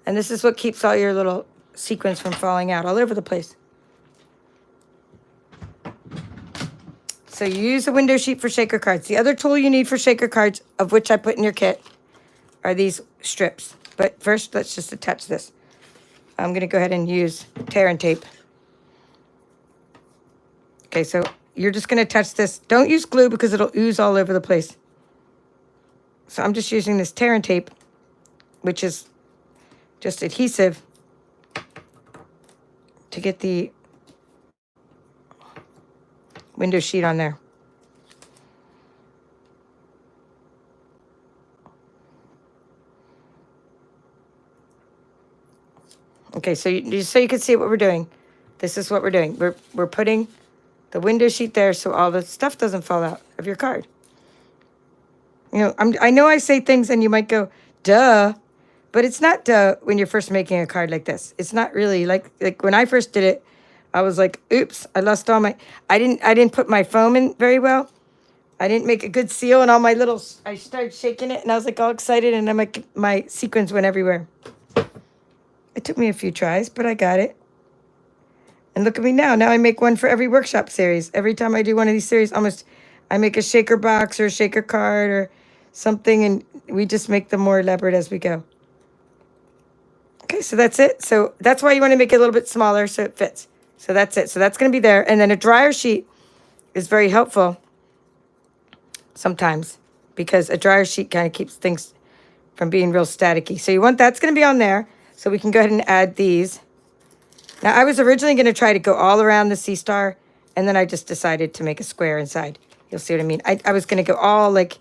And this is what keeps all your little sequins from falling out all over the place. So you use a window sheet for shaker cards. The other tool you need for shaker cards, of which I put in your kit, are these strips. But first, let's just attach this. I'm going to go ahead and use tear and tape. Okay, so you're just going to attach this. Don't use glue because it'll ooze all over the place. So I'm just using this tear and tape, which is just adhesive, to get the window sheet on there. Okay, so you can see what we're doing. This is what we're doing. We're putting the window sheet there so all the stuff doesn't fall out of your card. You know, I know I say things and you might go, duh, but it's not duh when you're first making a card like this. It's not really like when I first did it, I was like, oops, I lost all my, I didn't put my foam in very well. I didn't make a good seal and all my little, I started shaking it and I was like all excited and then my sequins went everywhere. It took me a few tries, but I got it. And look at me now. Now I make one for every workshop series. Every time I do one of these series, I make a shaker box or a shaker card or something, and we just make them more elaborate as we go. Okay, so that's it. So that's why you want to make it a little bit smaller so it fits. So that's it. So that's going to be there. And then a dryer sheet is very helpful sometimes because a dryer sheet kind of keeps things from being real staticky. So you want that's going to be on there. So we can go ahead and add these. Now, I was originally going to try to go all around the sea star, and then I just decided to make a square inside. You'll see what I mean. I was going to go all like,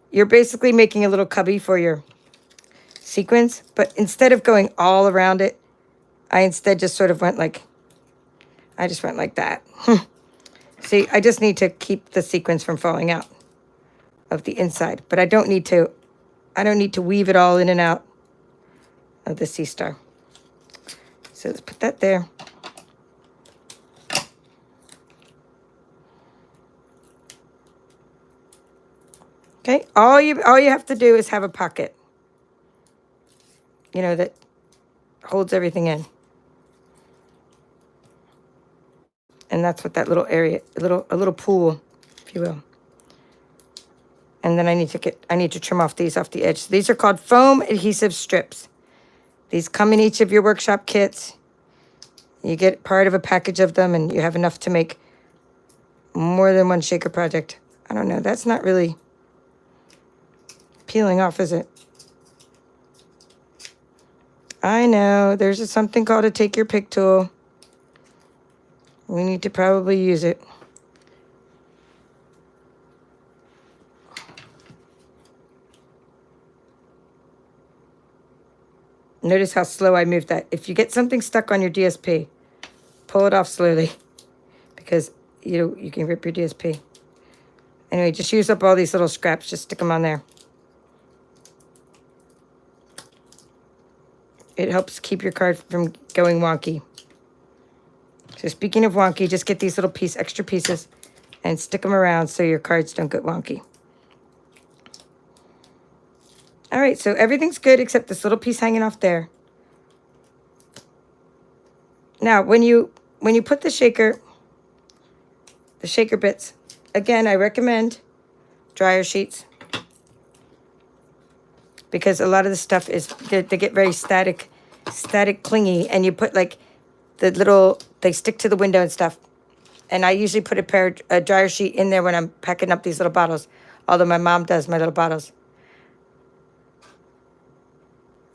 you're basically making a little cubby for your sequins, but instead of going all around it, I instead just sort of went like, I just went like that. See, I just need to keep the sequins from falling out of the inside, but I don't need to weave it all in and out of the sea star. So let's put that there. Okay, all you have to do is have a pocket, you know, that holds everything in. And that's what that little area, a little pool, if you will. And then I need to trim off these off the edge. So these are called foam adhesive strips. These come in each of your workshop kits. You get part of a package of them, and you have enough to make more than one shaker project. I don't know. That's not really peeling off, is it? I know. There's something called a take your pick tool. We need to probably use it. Notice how slow I moved that. If you get something stuck on your DSP, pull it off slowly because you can rip your DSP. Anyway, just use up all these little scraps. Just stick them on there. It helps keep your card from going wonky. So speaking of wonky, just get these little extra pieces and stick them around so your cards don't get wonky. All right, so everything's good except this little piece hanging off there. Now, when you put the shaker bits, again, I recommend dryer sheets because a lot of the stuff they get very static, clingy, and you put like they stick to the window and stuff. And I usually put a dryer sheet in there when I'm packing up these little bottles, although my mom does my little bottles.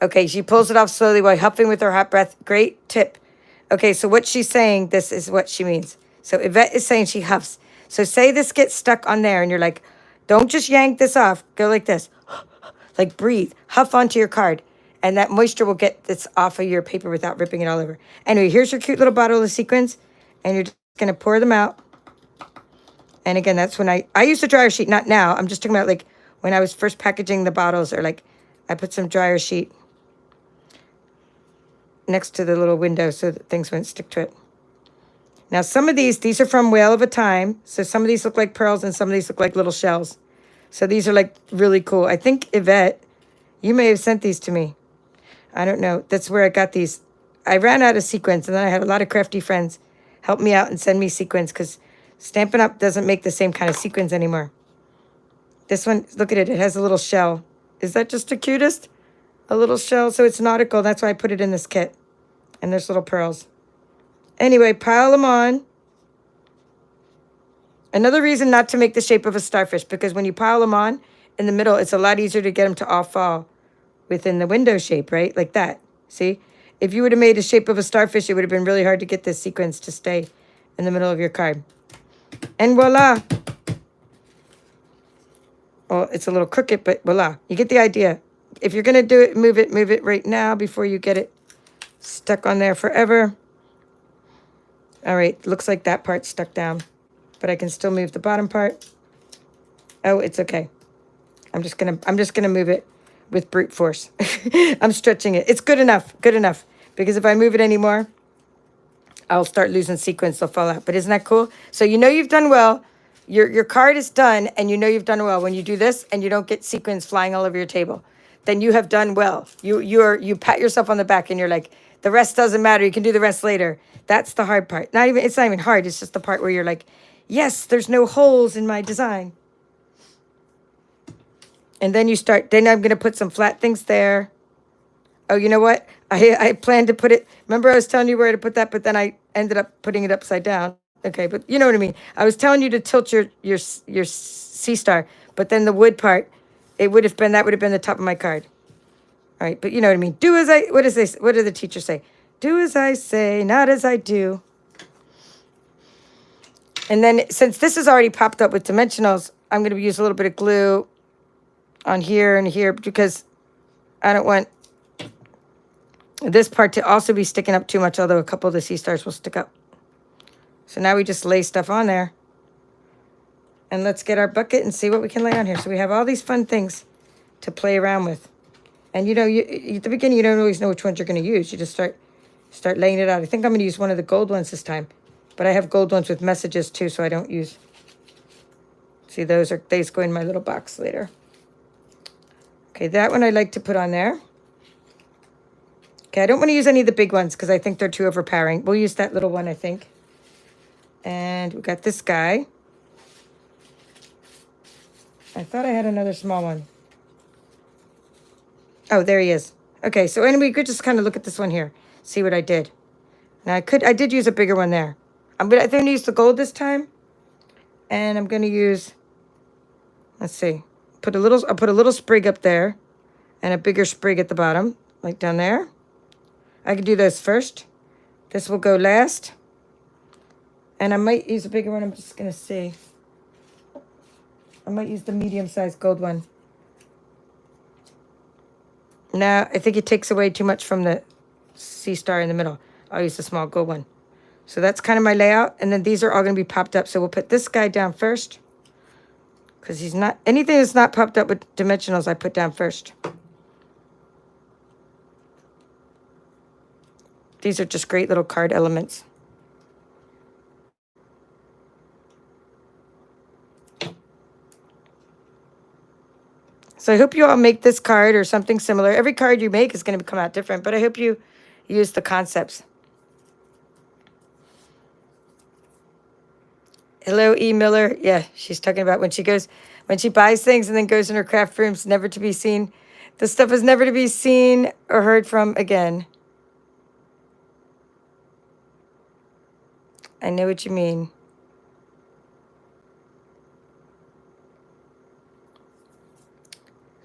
Okay, she pulls it off slowly while huffing with her hot breath. Great tip. Okay, so what she's saying, this is what she means. So Yvette is saying she huffs. So say this gets stuck on there and you're like, don't just yank this off. Go like this. Like breathe. Huff onto your card. And that moisture will get this off of your paper without ripping it all over. Anyway, here's your cute little bottle of sequins. And you're just going to pour them out. And again, that's when I use a dryer sheet, not now. I'm just talking about like when I was first packaging the bottles or like I put some dryer sheet next to the little window so that things wouldn't stick to it. Now, some of these are from Whale of a Time. So some of these look like pearls and some of these look like little shells. So these are like really cool. I think Yvette, you may have sent these to me. I don't know. That's where I got these. I ran out of sequins and then I had a lot of crafty friends help me out and send me sequins because Stampin' Up! Doesn't make the same kind of sequins anymore. This one, look at it. It has a little shell. Is that just the cutest? A little shell. So it's nautical. That's why I put it in this kit. And there's little pearls. Anyway, pile them on. Another reason not to make the shape of a starfish, because when you pile them on in the middle, it's a lot easier to get them to all fall within the window shape, right? Like that. See? If you would have made a shape of a starfish, it would have been really hard to get this sequence to stay in the middle of your card. And voila. Well, it's a little crooked, but voila. You get the idea. If you're going to do it, move it right now before you get it stuck on there forever. All right, looks like that part's stuck down, but I can still move the bottom part. Oh, it's okay. I'm just gonna move it with brute force. I'm stretching it. It's good enough, because if I move it anymore, I'll start losing sequins. They'll fall out. But isn't that cool? So you know you've done well. Your card is done, and you know you've done well when you do this, and you don't get sequins flying all over your table. Then you have done well. You pat yourself on the back, and you're like, the rest doesn't matter. You can do the rest later. That's the hard part. It's not even hard. It's just the part where you're like, yes, there's no holes in my design. And then then I'm going to put some flat things there. Oh, you know what? I planned to put it, remember I was telling you where to put that, but then I ended up putting it upside down. Okay, but you know what I mean. I was telling you to tilt your sea star, but then the wood part, that would have been the top of my card. All right, but you know what I mean. What do the teachers say? Do as I say, not as I do. And then since this is already popped up with dimensionals, I'm going to use a little bit of glue on here and here because I don't want this part to also be sticking up too much, although a couple of the sea stars will stick up. So now we just lay stuff on there. And let's get our bucket and see what we can lay on here. So we have all these fun things to play around with. And you know, at the beginning, you don't always know which ones you're going to use. You just start laying it out. I think I'm going to use one of the gold ones this time. But I have gold ones with messages too, so I don't use. See, those go in my little box later. Okay, that one I like to put on there. Okay, I don't want to use any of the big ones because I think they're too overpowering. We'll use that little one, I think. And we got this guy. I thought I had another small one. Oh, there he is. Okay, so anyway, we could just kind of look at this one here. See what I did. Now I did use a bigger one there. I think I'm going to use the gold this time. And I'm going to use, let's see. I'll put a little sprig up there and a bigger sprig at the bottom, like down there. I could do those first. This will go last. And I might use a bigger one. I'm just going to see. I might use the medium-sized gold one. No, I think it takes away too much from the sea star in the middle. I'll use the small gold one. So that's kind of my layout. And then these are all going to be popped up. So we'll put this guy down first. Because he's not, anything that's not popped up with dimensionals, I put down first. These are just great little card elements. So I hope you all make this card or something similar. Every card you make is going to come out different, but I hope you use the concepts. Hello, E. Miller. Yeah, she's talking about when she buys things and then goes in her craft rooms, never to be seen. The stuff is never to be seen or heard from again. I know what you mean.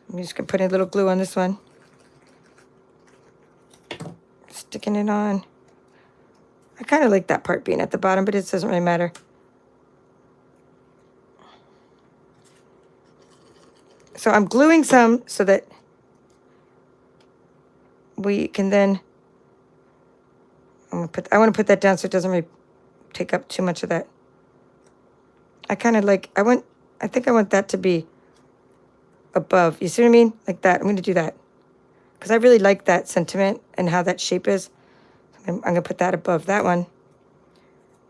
I'm just going to put a little glue on this one. Sticking it on. I kind of like that part being at the bottom, but it doesn't really matter. So I'm gluing some so that we can then, I want to put that down so it doesn't really take up too much of that. I kind of like, I think I want that to be above. You see what I mean? Like that. I'm going to do that. Because I really like that sentiment and how that shape is. I'm going to put that above that one.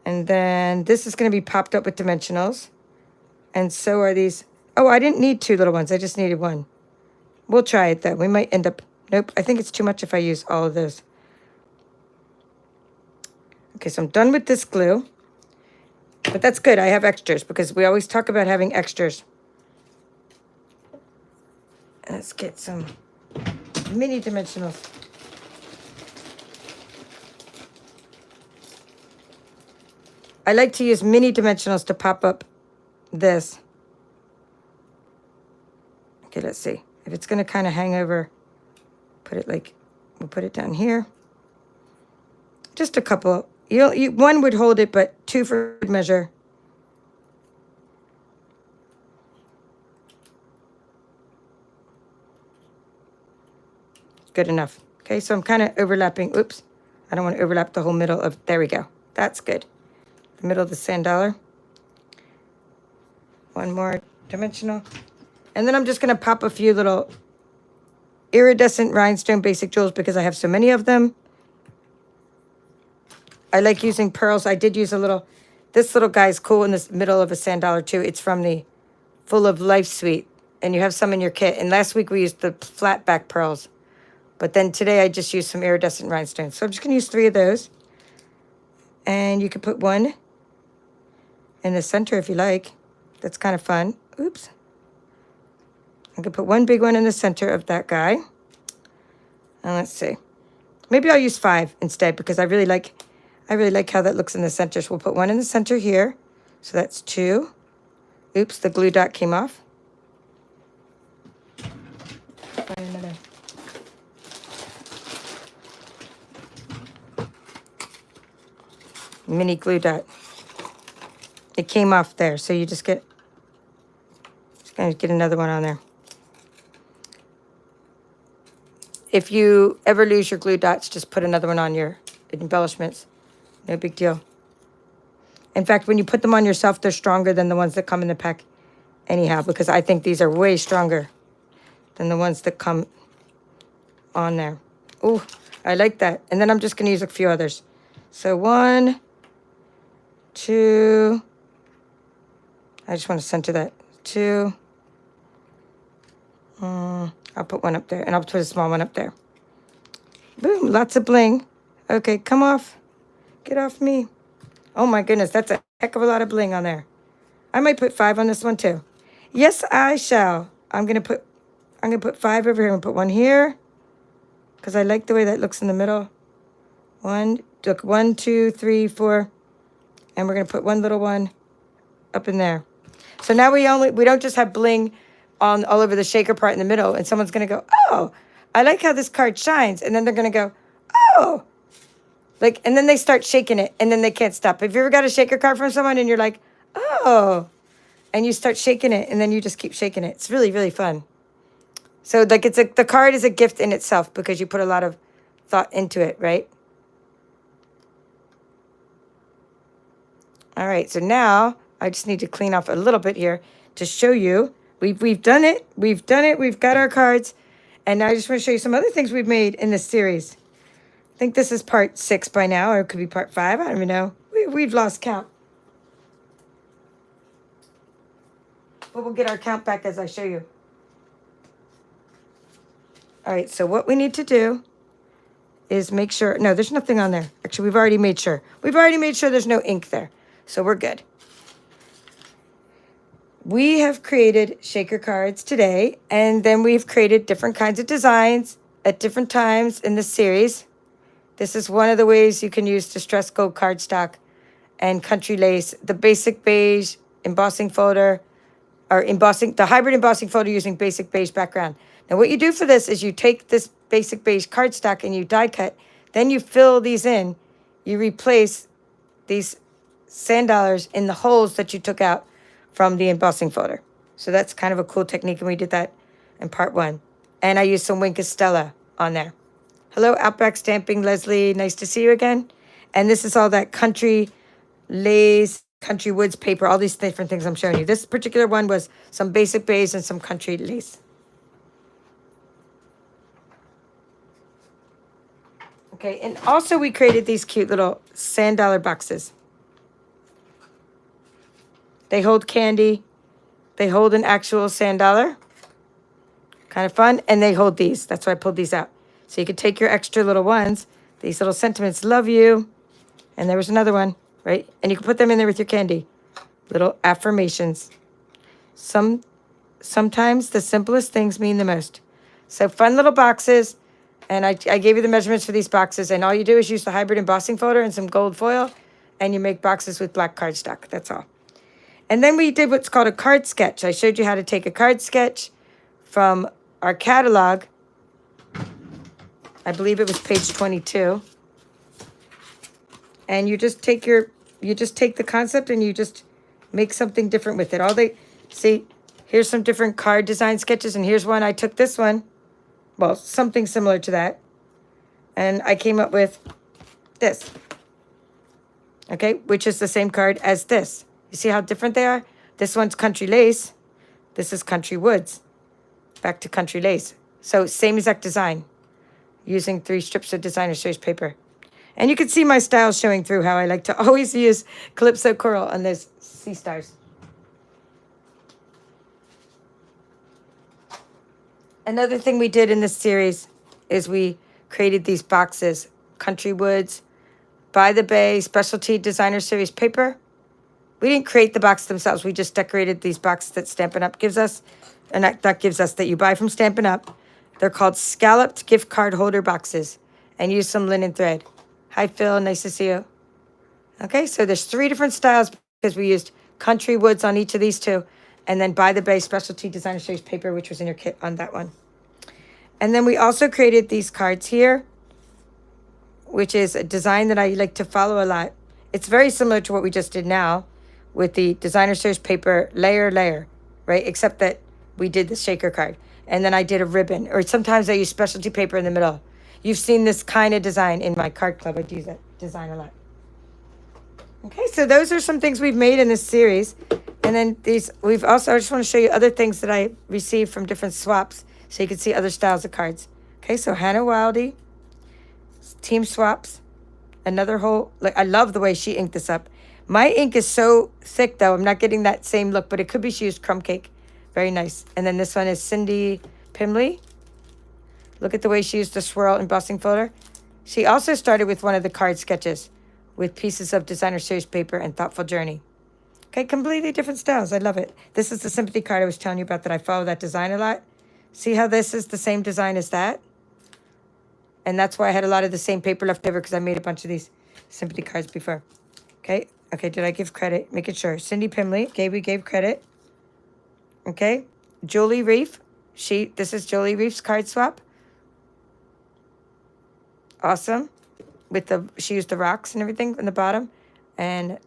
And then this is going to be popped up with dimensionals. And so are these. Oh, I didn't need 2 little ones. I just needed 1. We'll try it though. We might end up, nope, I think it's too much if I use all of those. Okay, so I'm done with this glue. But that's good. I have extras because we always talk about having extras. Let's get some mini dimensionals. I like to use mini dimensionals to pop up this. Okay, let's see. If it's going to kind of hang over, put it like, we'll put it down here. Just a couple. One would hold it, but 2 for good measure. Good enough. Okay, so I'm kind of overlapping. Oops. I don't want to overlap the whole middle of, there we go. That's good. The middle of the sand dollar. 1 more dimensional. And then I'm just going to pop a few little iridescent rhinestone basic jewels because I have so many of them. I like using pearls. I did use a little, this little guy's cool in the middle of a sand dollar too. It's from the Full of Life suite. And you have some in your kit. And last week we used the flat back pearls. But then today I just used some iridescent rhinestones. So I'm just going to use 3 of those. And you could put 1 in the center if you like. That's kind of fun. Oops. I could put 1 big one in the center of that guy. And let's see. Maybe I'll use 5 instead because I really like how that looks in the center. So we'll put 1 in the center here. So that's 2. Oops, the glue dot came off. Find another. Mini glue dot. It came off there, so you just gonna get another one on there. If you ever lose your glue dots, just put another one on your embellishments. No big deal. In fact, when you put them on yourself, they're stronger than the ones that come in the pack anyhow, because I think these are way stronger than the ones that come on there. Oh, I like that. And then I'm just going to use a few others. So 1, 2, I just want to center that. 2, I'll put 1 up there, and I'll put a small one up there. Boom, lots of bling. Okay, come off. Get off me. Oh my goodness, that's a heck of a lot of bling on there. I might put 5 on this one too. Yes, I shall. I'm gonna put 5 over here and put 1 here, because I like the way that looks in the middle. 1, 2, 3, 4, and we're gonna put 1 little one up in there. So now we don't just have bling on all over the shaker part in the middle, and someone's gonna go, oh, I like how this card shines, and then they're gonna go, oh, like, and then they start shaking it and then they can't stop. Have you ever got a shaker card from someone and you're like, oh, and you start shaking it and then you just keep shaking it? It's really, really fun. So like the card is a gift in itself because you put a lot of thought into it, right? All right, so now I just need to clean off a little bit here to show you. We've done it. We've done it. We've got our cards. And now I just want to show you some other things we've made in this series. I think this is part 6 by now, or it could be part 5. I don't even know. We've lost count. But we'll get our count back as I show you. All right, so what we need to do is make sure, no, there's nothing on there. Actually, we've already made sure. We've already made sure there's no ink there. So we're good. We have created shaker cards today, and then we've created different kinds of designs at different times in this series. This is one of the ways you can use distress gold cardstock and country lace, the basic beige embossing folder, or embossing, the hybrid embossing folder using basic beige background. Now what you do for this is you take this basic beige cardstock and you die cut, then you fill these in, you replace these sand dollars in the holes that you took out from the embossing folder. So that's kind of a cool technique, and we did that in part 1. And I used some Wink Stella on there. Hello, Outback Stamping, Leslie. Nice to see you again. And this is all that country lace, country woods paper, all these different things I'm showing you. This particular one was some basic beige and some country lace. Okay, and also we created these cute little sand dollar boxes. They hold candy. They hold an actual sand dollar. Kind of fun. And they hold these. That's why I pulled these out. So you could take your extra little ones. These little sentiments, love you. And there was another one, right? And you can put them in there with your candy. Little affirmations. Sometimes the simplest things mean the most. So fun little boxes. And I gave you the measurements for these boxes. And all you do is use the hybrid embossing folder and some gold foil. And you make boxes with black cardstock. That's all. And then we did what's called a card sketch. I showed you how to take a card sketch from our catalog. I believe it was page 22. And you just take the concept and you just make something different with it. See, here's some different card design sketches, and here's one. I took this one, well, something similar to that, and I came up with this. Okay, which is the same card as this. You see how different they are? This one's country lace. This is country woods. Back to country lace. So same exact design, using 3 strips of designer series paper. And you can see my style showing through how I like to always use Calypso Coral on those sea stars. Another thing we did in this series is we created these boxes. Country Woods, By the Bay, Specialty Designer Series paper. We didn't create the box themselves. We just decorated these boxes that Stampin' Up! Gives us. And that gives us, that you buy from Stampin' Up! They're called scalloped gift card holder boxes. And use some linen thread. Hi, Phil. Nice to see you. Okay, so there's 3 different styles because we used Country Woods on each of these 2. And then By the Bay Specialty Designer Series paper, which was in your kit on that one. And then we also created these cards here, which is a design that I like to follow a lot. It's very similar to what we just did now with the Designer Series paper layer, right? Except that we did the shaker card. And then I did a ribbon, or sometimes I use specialty paper in the middle. You've seen this kind of design in my card club. I do that design a lot. Okay, so those are some things we've made in this series. And then these, I just want to show you other things that I received from different swaps so you can see other styles of cards. Okay, so Hannah Wildy, Team Swaps, another whole, I love the way she inked this up. My ink is so thick, though, I'm not getting that same look, but it could be she used crumb cake. Very nice. And then this one is Cindy Pimley. Look at the way she used the swirl embossing folder. She also started with one of the card sketches with pieces of Designer Series paper and Thoughtful Journey. Okay, completely different styles. I love it. This is the sympathy card I was telling you about that I follow that design a lot. See how this is the same design as that? And that's why I had a lot of the same paper left over because I made a bunch of these sympathy cards before. Okay, did I give credit? Making sure. Cindy Pimley, okay, we gave credit. Okay, Julie Reef. This is Julie Reef's card swap. Awesome. with the, she used the rocks and everything on the bottom, and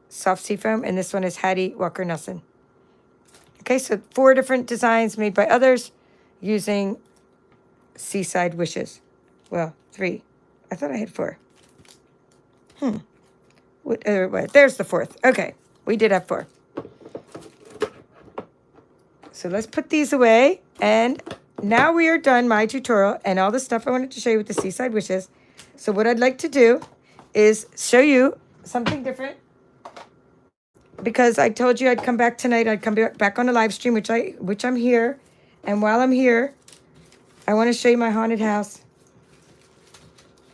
soft sea foam. And this one is Hattie Walker Nelson. Okay, so 4 different designs made by others using Seaside Wishes. Well, 3. I thought I had 4. What, there's the 4th. Okay, we did have 4. So let's put these away. And now we are done my tutorial and all the stuff I wanted to show you with the Seaside Wishes. So what I'd like to do is show you something different, because I told you I'd come back tonight. I'd come back on a live stream, which I'm here. And while I'm here, I want to show you my haunted house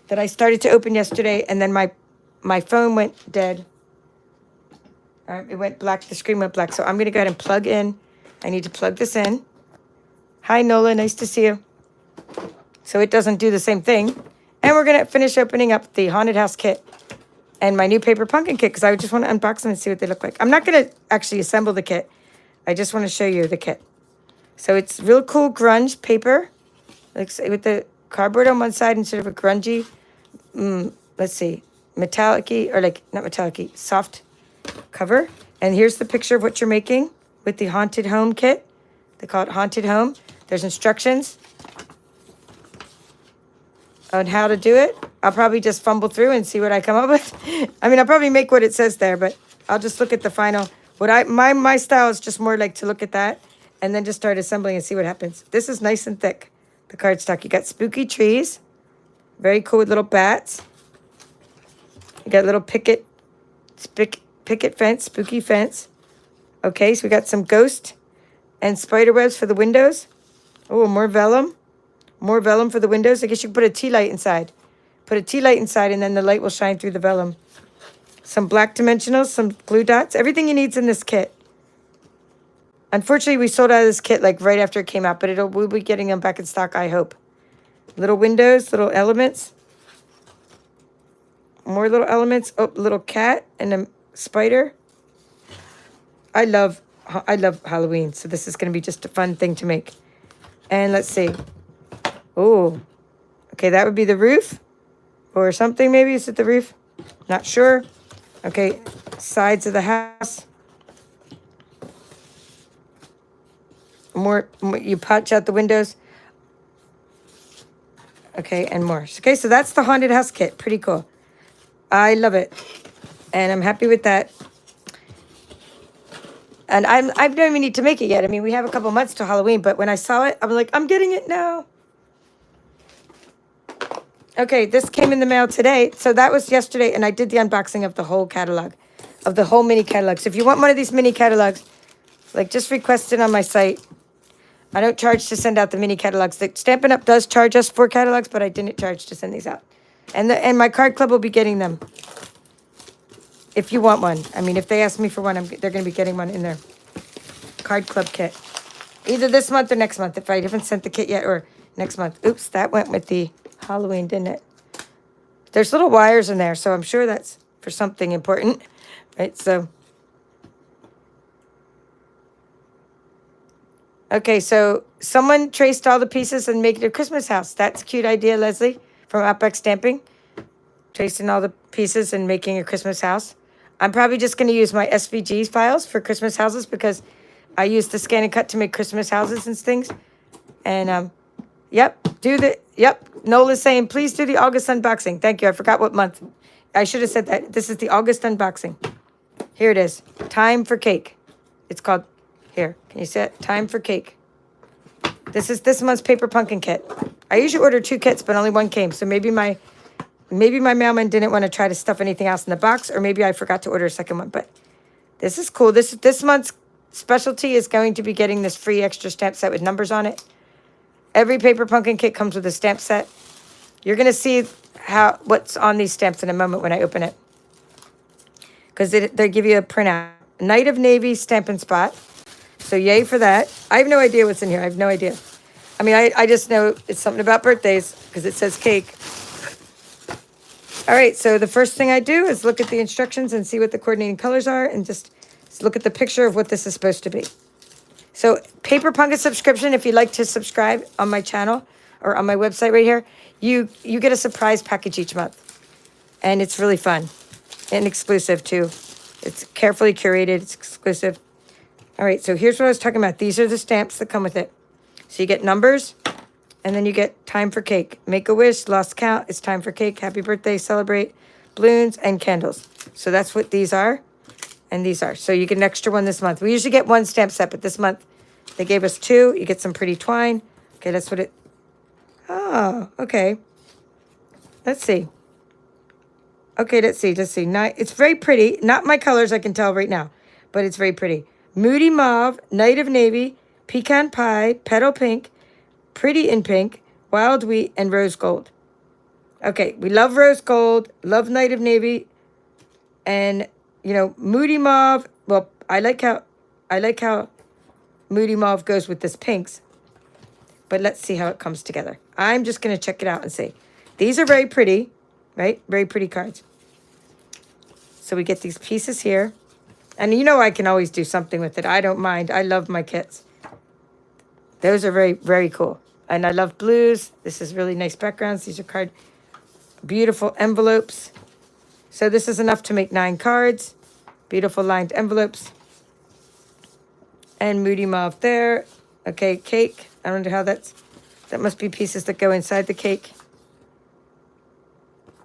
that I started to open yesterday, and then my phone went dead. It went black. The screen went black. So I'm going to go ahead and plug in. I need to plug this in. Hi, Nola. Nice to see you. So it doesn't do the same thing. And we're going to finish opening up the haunted house kit and my new paper pumpkin kit, because I just want to unbox them and see what they look like. I'm not going to actually assemble the kit. I just want to show you the kit. So it's real cool grunge paper, like with the cardboard on one side instead of a grungy, let's see, metallic-y, or like, not metallic-y, soft cover. And here's the picture of what you're making with the Haunted Home kit. They call it Haunted Home. There's instructions on how to do it. I'll probably just fumble through and see what I come up with. I mean, I'll probably make what it says there, but I'll just look at the final. My style is just more like to look at that and then just start assembling and see what happens. This is nice and thick, the cardstock. You got spooky trees, very cool with little bats. You got little picket fence, spooky fence. Okay, so we got some ghost and spider webs for the windows. Oh, more vellum. More vellum for the windows. I guess you can put a tea light inside. Put a tea light inside, and then the light will shine through the vellum. Some black dimensionals, some glue dots. Everything you need's in this kit. Unfortunately, we sold out of this kit like right after it came out, but we'll be getting them back in stock, I hope. Little windows, little elements. More little elements. Oh, little cat and a spider. I love Halloween, so this is going to be just a fun thing to make. And let's see. Oh, okay, that would be the roof or something maybe. Is it the roof? Not sure. Okay, sides of the house. More, you punch out the windows. Okay, and more. Okay, so that's the haunted house kit. Pretty cool. I love it, and I'm happy with that. And I don't even need to make it yet. I mean, we have a couple months till Halloween, but when I saw it, I'm like, I'm getting it now. Okay, this came in the mail today. So that was yesterday, and I did the unboxing of the whole catalog, of the whole mini catalog. So if you want one of these mini catalogs, like, just request it on my site. I don't charge to send out the mini catalogs. The Stampin' Up! Does charge us for catalogs, but I didn't charge to send these out. And my card club will be getting them. If you want one. I mean, if they ask me for one, they're going to be getting one in their card club kit. Either this month or next month, if I haven't sent the kit yet, or next month. Oops, that went with the Halloween, didn't it? There's little wires in there, so I'm sure that's for something important, right? So, okay, so someone traced all the pieces and made it a Christmas house. That's a cute idea, Leslie, from Outback Stamping. Tracing all the pieces and making a Christmas house. I'm probably just going to use my SVG files for Christmas houses, because I use the scan and cut to make Christmas houses and things. And, yep, Nola's saying, please do the August unboxing. Thank you. I forgot what month. I should have said that. This is the August unboxing. Here it is. Time for Cake. It's called, here, can you see it? Time for Cake. This is this month's paper pumpkin kit. I usually order 2 kits, but only 1 came. So maybe my mailman didn't want to try to stuff anything else in the box, or maybe I forgot to order a second one. But this is cool. This month's specialty is going to be getting this free extra stamp set with numbers on it. Every paper pumpkin kit comes with a stamp set. You're going to see what's on these stamps in a moment when I open it, because they give you a printout. Night of Navy Stampin' Spot. So yay for that. I have no idea what's in here. I have no idea. I mean, I just know it's something about birthdays because it says cake. All right, so the first thing I do is look at the instructions and see what the coordinating colors are, and just look at the picture of what this is supposed to be. So Paper Pumpkin subscription, if you'd like to subscribe on my channel or on my website right here, you get a surprise package each month. And it's really fun and exclusive too. It's carefully curated. It's exclusive. All right, so here's what I was talking about. These are the stamps that come with it. So you get numbers, and then you get time for cake. Make a wish, lost count, it's time for cake, happy birthday, celebrate, balloons, and candles. So that's what these are, and these are. So you get an extra one this month. We usually get one stamp set, but this month they gave us two. You get some pretty twine. Okay, that's what it... Oh, okay. Let's see. Okay, let's see. It's very pretty. Not my colors, I can tell right now, but it's very pretty. Moody Mauve, Night of Navy, Pecan Pie, Petal Pink, Pretty in Pink, Wild Wheat, and Rose Gold. Okay, we love Rose Gold, love Night of Navy, and, you know, Moody Mauve. Well, I like how Moody Mauve goes with this pinks, but let's see how it comes together. I'm just going to check it out and see. These are very pretty, right? Very pretty cards. So we get these pieces here. And you know I can always do something with it. I don't mind. I love my kits. Those are very, very cool. And I love blues. This is really nice backgrounds. These are beautiful envelopes. So this is enough to make 9 cards. Beautiful lined envelopes. And Moody Mauve there. Okay, cake. I don't know how that must be pieces that go inside the cake.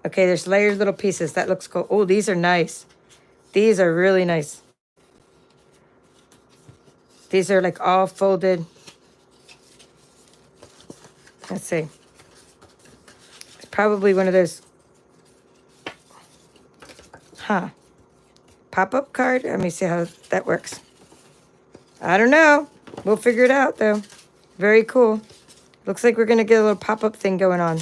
Okay, there's layered little pieces. That looks cool. Oh, these are nice. These are really nice. These are like all folded. Let's see. It's probably one of those. Pop-up card? Let me see how that works. I don't know. We'll figure it out, though. Very cool. Looks like we're going to get a little pop-up thing going on.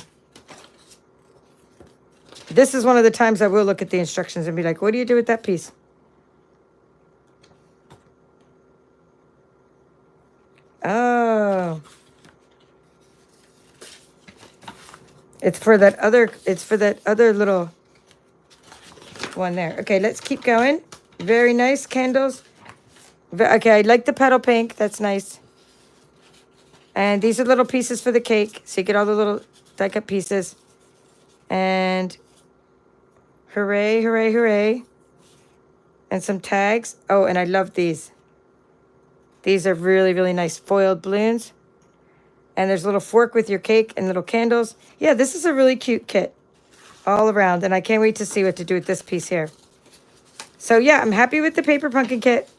This is one of the times I will look at the instructions and be like, what do you do with that piece? Oh. It's for that other little one there. Okay, let's keep going. Very nice candles. Okay, I like the petal pink. That's nice. And these are little pieces for the cake. So you get all the little die-cut pieces. And hooray, hooray, hooray. And some tags. Oh, and I love these. These are really, really nice foiled balloons. And there's a little fork with your cake and little candles. Yeah, this is a really cute kit all around. And I can't wait to see what to do with this piece here. So, yeah, I'm happy with the paper pumpkin kit.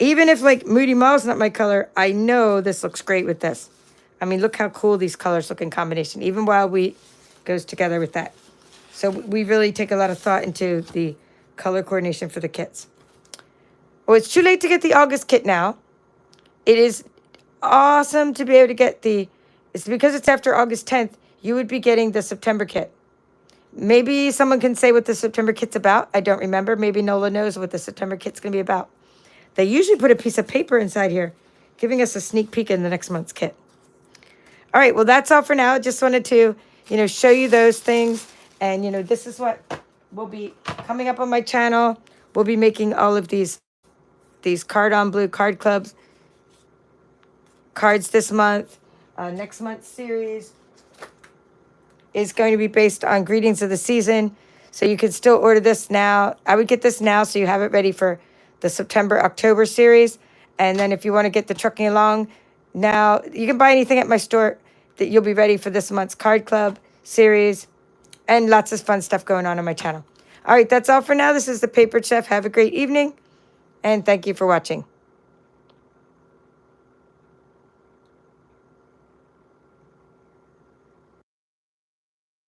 Even if, like, Moody Mauve's not my color, I know this looks great with this. I mean, look how cool these colors look in combination. Even Wild Wheat goes together with that. So we really take a lot of thought into the color coordination for the kits. Oh, it's too late to get the August kit now. It is awesome to be able to get it's because it's after August 10th, you would be getting the September kit. Maybe someone can say what the September kit's about. I don't remember. Maybe Nola knows what the September kit's going to be about. They usually put a piece of paper inside here, giving us a sneak peek in the next month's kit. All right, well, that's all for now. Just wanted to, show you those things. And, this is what will be coming up on my channel. We'll be making all of these Card on Blue card clubs cards this month. Next month's series is going to be based on Greetings of the Season. So you can still order this now. I would get this now so you have it ready for the September-October series. And then if you want to get the Trucking Along now, you can buy anything at my store that you'll be ready for this month's card club series. And lots of fun stuff going on my channel. All right, that's all for now. This is the Paper Chef. Have a great evening. And thank you for watching.